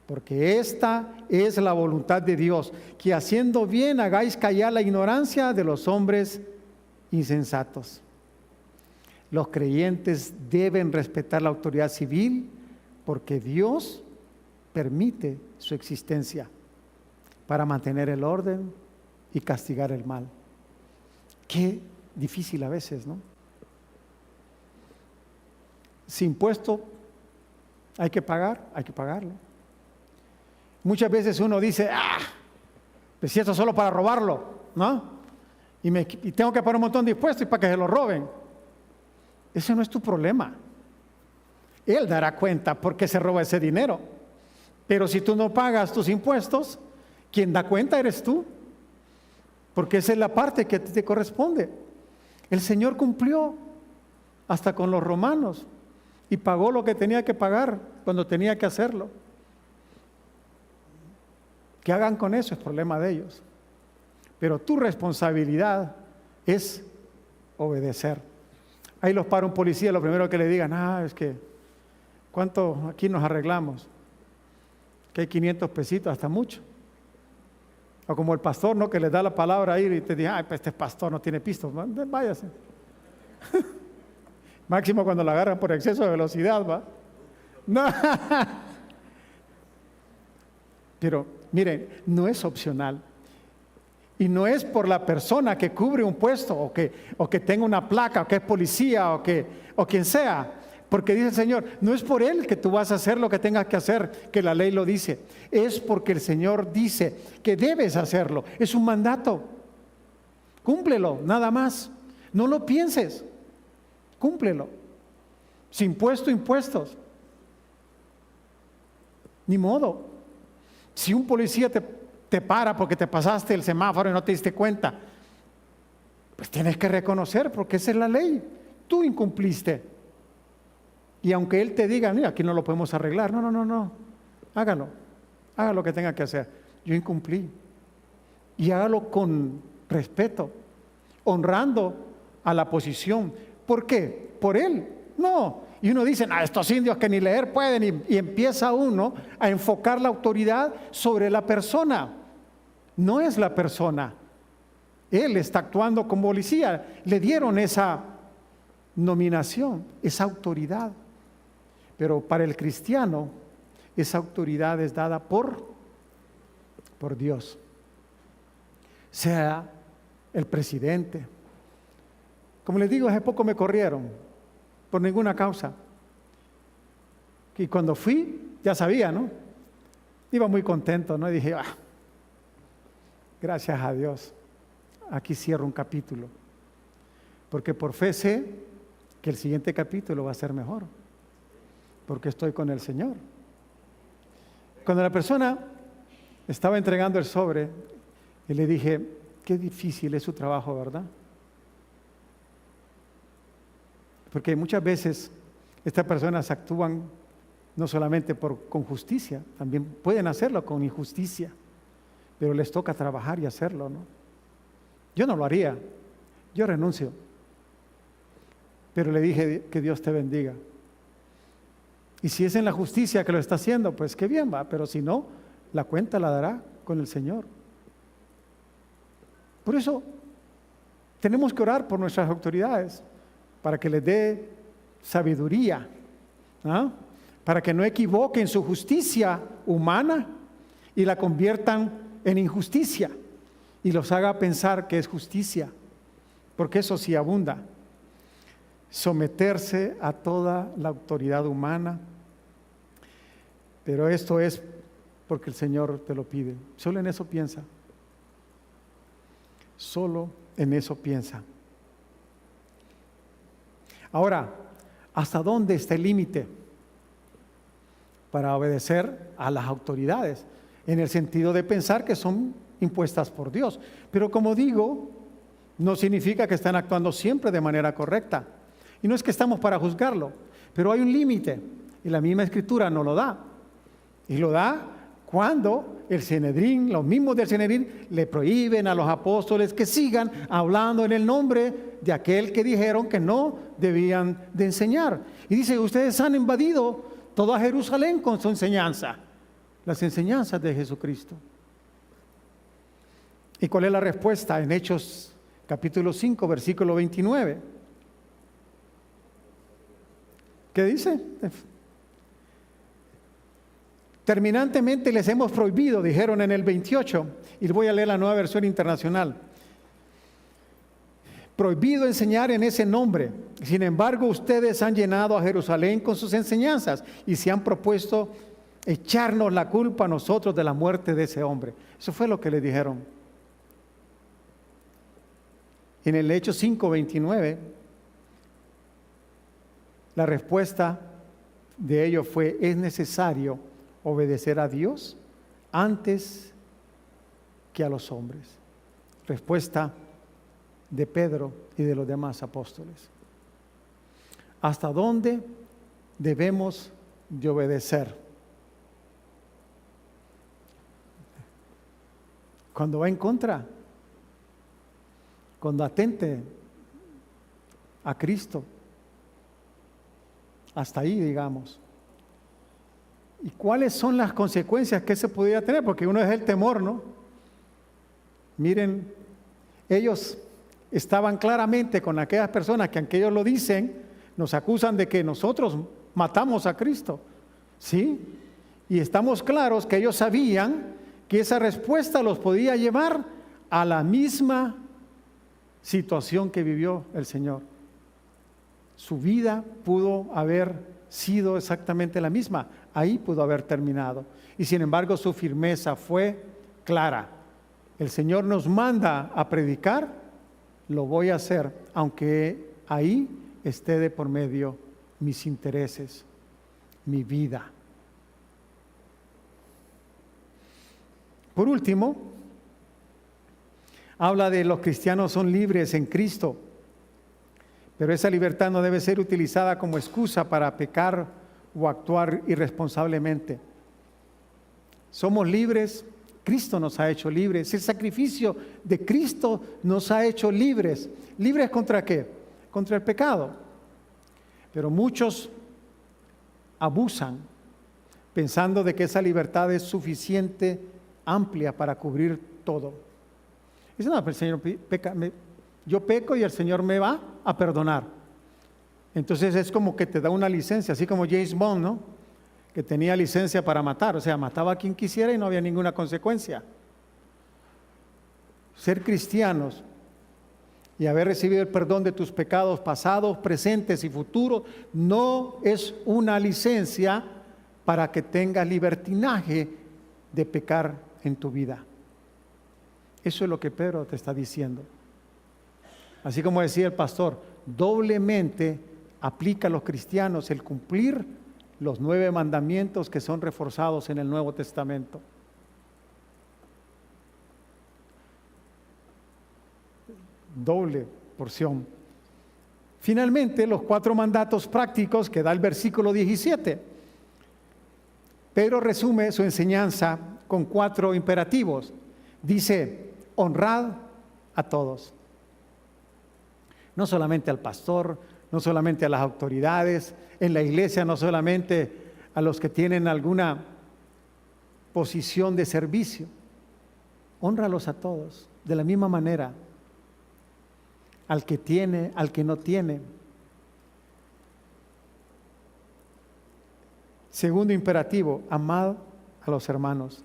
Porque esta es la voluntad de Dios, que haciendo bien hagáis callar la ignorancia de los hombres insensatos. Los creyentes deben respetar la autoridad civil porque Dios permite su existencia para mantener el orden y castigar el mal. Qué difícil a veces, ¿no? Si impuesto hay que pagarlo. Muchas veces uno dice, pues si esto es solo para robarlo, ¿no? Y tengo que pagar un montón de impuestos para que se lo roben. Ese no es tu problema. Él dará cuenta por qué se roba ese dinero. Pero si tú no pagas tus impuestos, quien da cuenta eres tú. Porque esa es la parte que te corresponde. El Señor cumplió hasta con los romanos y pagó lo que tenía que pagar cuando tenía que hacerlo. Que hagan con eso es problema de ellos. Pero tu responsabilidad es obedecer. Ahí los para un policía, lo primero que le digan, es que, ¿cuánto aquí nos arreglamos? Que hay 500 pesitos, hasta mucho. O como el pastor, ¿no? Que les da la palabra ahí y te dice, pues este pastor no tiene pisto, váyase. Máximo cuando la agarran por exceso de velocidad, ¿va? No. Pero, miren, no es opcional. Y no es por la persona que cubre un puesto o que tenga una placa o que es policía o quien sea. Porque dice el Señor, no es por él que tú vas a hacer lo que tengas que hacer, que la ley lo dice. Es porque el Señor dice que debes hacerlo. Es un mandato. Cúmplelo, nada más. No lo pienses. Cúmplelo. Si impuestos. Ni modo. Si un policía te para porque te pasaste el semáforo y no te diste cuenta, pues tienes que reconocer porque esa es la ley. Tú incumpliste. Y aunque él te diga, mira, aquí no lo podemos arreglar, no, hágalo, haga lo que tenga que hacer. Yo incumplí. Y hágalo con respeto, honrando a la posición. ¿Por qué? ¿Por él? No. Y uno dice, estos indios que ni leer pueden, y empieza uno a enfocar la autoridad sobre la persona. No es la persona. Él está actuando como policía. Le dieron esa nominación, esa autoridad. Pero para el cristiano, esa autoridad es dada por Dios. Sea el presidente. Como les digo, hace poco me corrieron por ninguna causa. Y cuando fui, ya sabía, ¿no? Iba muy contento, ¿no? Y dije, gracias a Dios. aquí cierro un capítulo, porque por fe sé que el siguiente capítulo va a ser mejor, porque estoy con el Señor. Cuando la persona estaba entregando el sobre, y le dije, qué difícil es su trabajo, ¿verdad? Porque muchas veces estas personas actúan no solamente con justicia, también pueden hacerlo con injusticia, pero les toca trabajar y hacerlo, ¿no? Yo no lo haría, yo renuncio. Pero le dije, que Dios te bendiga. Y si es en la justicia que lo está haciendo, pues qué bien va, pero si no, la cuenta la dará con el Señor. Por eso tenemos que orar por nuestras autoridades, para que les dé sabiduría, ¿ah? Para que no equivoquen su justicia humana y la conviertan en injusticia y los haga pensar que es justicia, porque eso sí abunda. Someterse a toda la autoridad humana, pero esto es porque el Señor te lo pide. Solo en eso piensa. Solo en eso piensa. Ahora, ¿hasta dónde está el límite para obedecer a las autoridades? En el sentido de pensar que son impuestas por Dios. Pero como digo, no significa que están actuando siempre de manera correcta. Y no es que estamos para juzgarlo, pero hay un límite. Y la misma Escritura nos lo da. Y lo da cuando el Sanedrín, los mismos del Sanedrín, le prohíben a los apóstoles que sigan hablando en el nombre de aquel que dijeron que no debían de enseñar. Y dice, ustedes han invadido toda Jerusalén con su enseñanza, las enseñanzas de Jesucristo. ¿Y cuál es la respuesta? En Hechos capítulo 5, versículo 29. ¿Qué dice? Terminantemente les hemos prohibido, dijeron en el 28, y voy a leer la Nueva Versión Internacional. Prohibido enseñar en ese nombre. Sin embargo, ustedes han llenado a Jerusalén con sus enseñanzas y se han propuesto echarnos la culpa a nosotros de la muerte de ese hombre. Eso fue lo que le dijeron. En el Hechos 5:29, la respuesta de ellos fue, es necesario obedecer a Dios antes que a los hombres. Respuesta de Pedro y de los demás apóstoles. ¿Hasta dónde debemos de obedecer? Cuando va en contra, cuando atente a Cristo, hasta ahí, digamos. ¿Y cuáles son las consecuencias que se podría tener? Porque uno es el temor, ¿no? Miren, ellos estaban claramente con aquellas personas que aunque ellos lo dicen, nos acusan de que nosotros matamos a Cristo, ¿sí? Y estamos claros que ellos sabían que esa respuesta los podía llevar a la misma situación que vivió el Señor. Su vida pudo haber sido exactamente la misma, ahí pudo haber terminado. Y sin embargo su firmeza fue clara. El Señor nos manda a predicar, lo voy a hacer, aunque ahí esté de por medio mis intereses, mi vida. Por último, habla de los cristianos son libres en Cristo, pero esa libertad no debe ser utilizada como excusa para pecar o actuar irresponsablemente. Somos libres, Cristo nos ha hecho libres, el sacrificio de Cristo nos ha hecho libres. ¿Libres contra qué? Contra el pecado. Pero muchos abusan pensando de que esa libertad es suficiente, amplia para cubrir todo. Dice, no, pero el Señor yo peco y el Señor me va a perdonar. Entonces es como que te da una licencia, así como James Bond, ¿no? Que tenía licencia para matar, o sea, mataba a quien quisiera y no había ninguna consecuencia. Ser cristianos y haber recibido el perdón de tus pecados pasados, presentes y futuros no es una licencia para que tengas libertinaje de pecar en tu vida. Eso es lo que Pedro te está diciendo. Así como decía el pastor, doblemente aplica a los cristianos el cumplir los 9 mandamientos que son reforzados en el Nuevo Testamento. Doble porción. Finalmente, los 4 mandatos prácticos que da el versículo 17. Pedro resume su enseñanza con 4 imperativos. Dice, honrad a todos. No solamente al pastor, no solamente a las autoridades, en la iglesia no solamente a los que tienen alguna posición de servicio. Hónralos a todos, de la misma manera. Al que tiene, al que no tiene. Segundo imperativo, amad a los hermanos.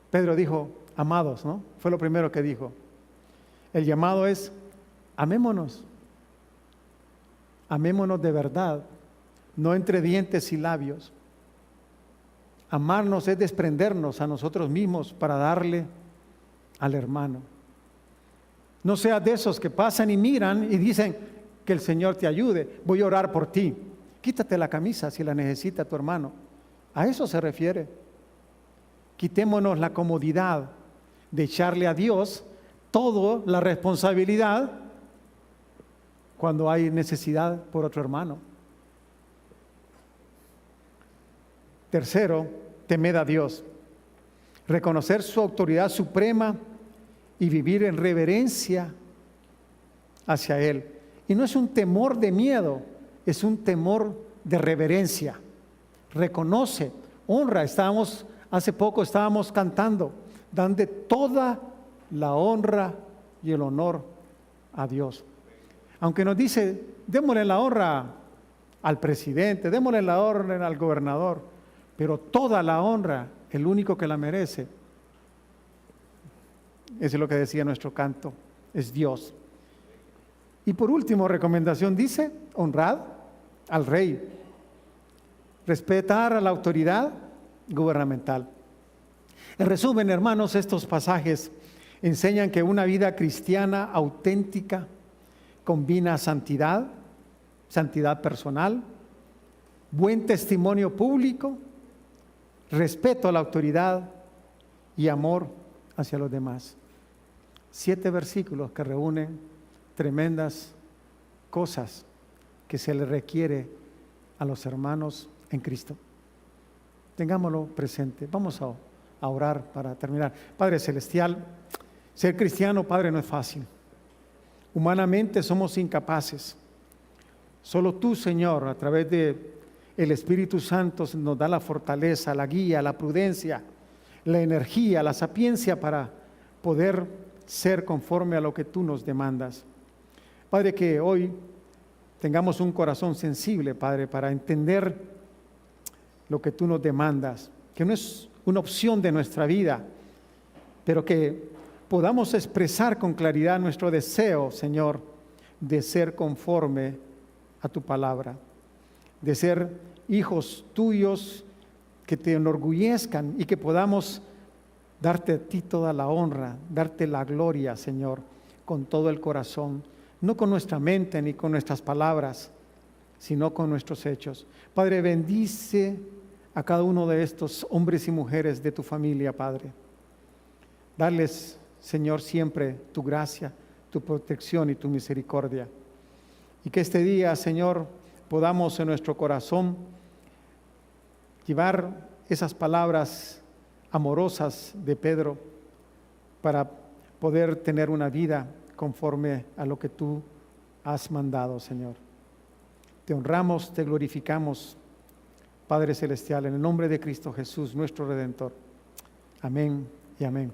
Pedro dijo, amados, ¿no? Fue lo primero que dijo. El llamado es, amémonos. Amémonos de verdad, no entre dientes y labios. Amarnos es desprendernos a nosotros mismos para darle al hermano. No seas de esos que pasan y miran y dicen que el Señor te ayude. Voy a orar por ti. Quítate la camisa si la necesita tu hermano. A eso se refiere. Quitémonos la comodidad de echarle a Dios toda la responsabilidad cuando hay necesidad por otro hermano. Tercero, temed a Dios. Reconocer su autoridad suprema y vivir en reverencia hacia Él. Y no es un temor de miedo, es un temor de reverencia. Reconoce, honra. Hace poco estábamos cantando, dando toda la honra y el honor a Dios. Aunque nos dice, démosle la honra al presidente, démosle la honra al gobernador, pero toda la honra, el único que la merece, eso es lo que decía nuestro canto, es Dios. Y por último, recomendación dice, honrad al rey, respetar a la autoridad gubernamental. En resumen, hermanos, estos pasajes enseñan que una vida cristiana auténtica combina santidad personal, buen testimonio público, respeto a la autoridad y amor hacia los demás. 7 versículos que reúnen tremendas cosas que se le requiere a los hermanos en Cristo. Tengámoslo presente. Vamos a orar para terminar. Padre Celestial, ser cristiano, Padre, no es fácil. Humanamente somos incapaces. Solo tú, Señor, a través de el Espíritu Santo nos da la fortaleza, la guía, la prudencia, la energía, la sapiencia para poder ser conforme a lo que tú nos demandas. Padre, que hoy tengamos un corazón sensible, Padre, para entender lo que tú nos demandas, que no es una opción de nuestra vida, pero que podamos expresar con claridad nuestro deseo, Señor, de ser conforme a tu palabra, de ser hijos tuyos que te enorgullezcan y que podamos darte a ti toda la honra, darte la gloria, Señor, con todo el corazón, no con nuestra mente ni con nuestras palabras, sino con nuestros hechos. Padre, bendice a cada uno de estos hombres y mujeres de tu familia, Padre. Darles, Señor, siempre tu gracia, tu protección y tu misericordia. Y que este día, Señor, podamos en nuestro corazón llevar esas palabras amorosas de Pedro para poder tener una vida conforme a lo que tú has mandado, Señor. Te honramos, te glorificamos, Padre Celestial, en el nombre de Cristo Jesús, nuestro Redentor. Amén y amén.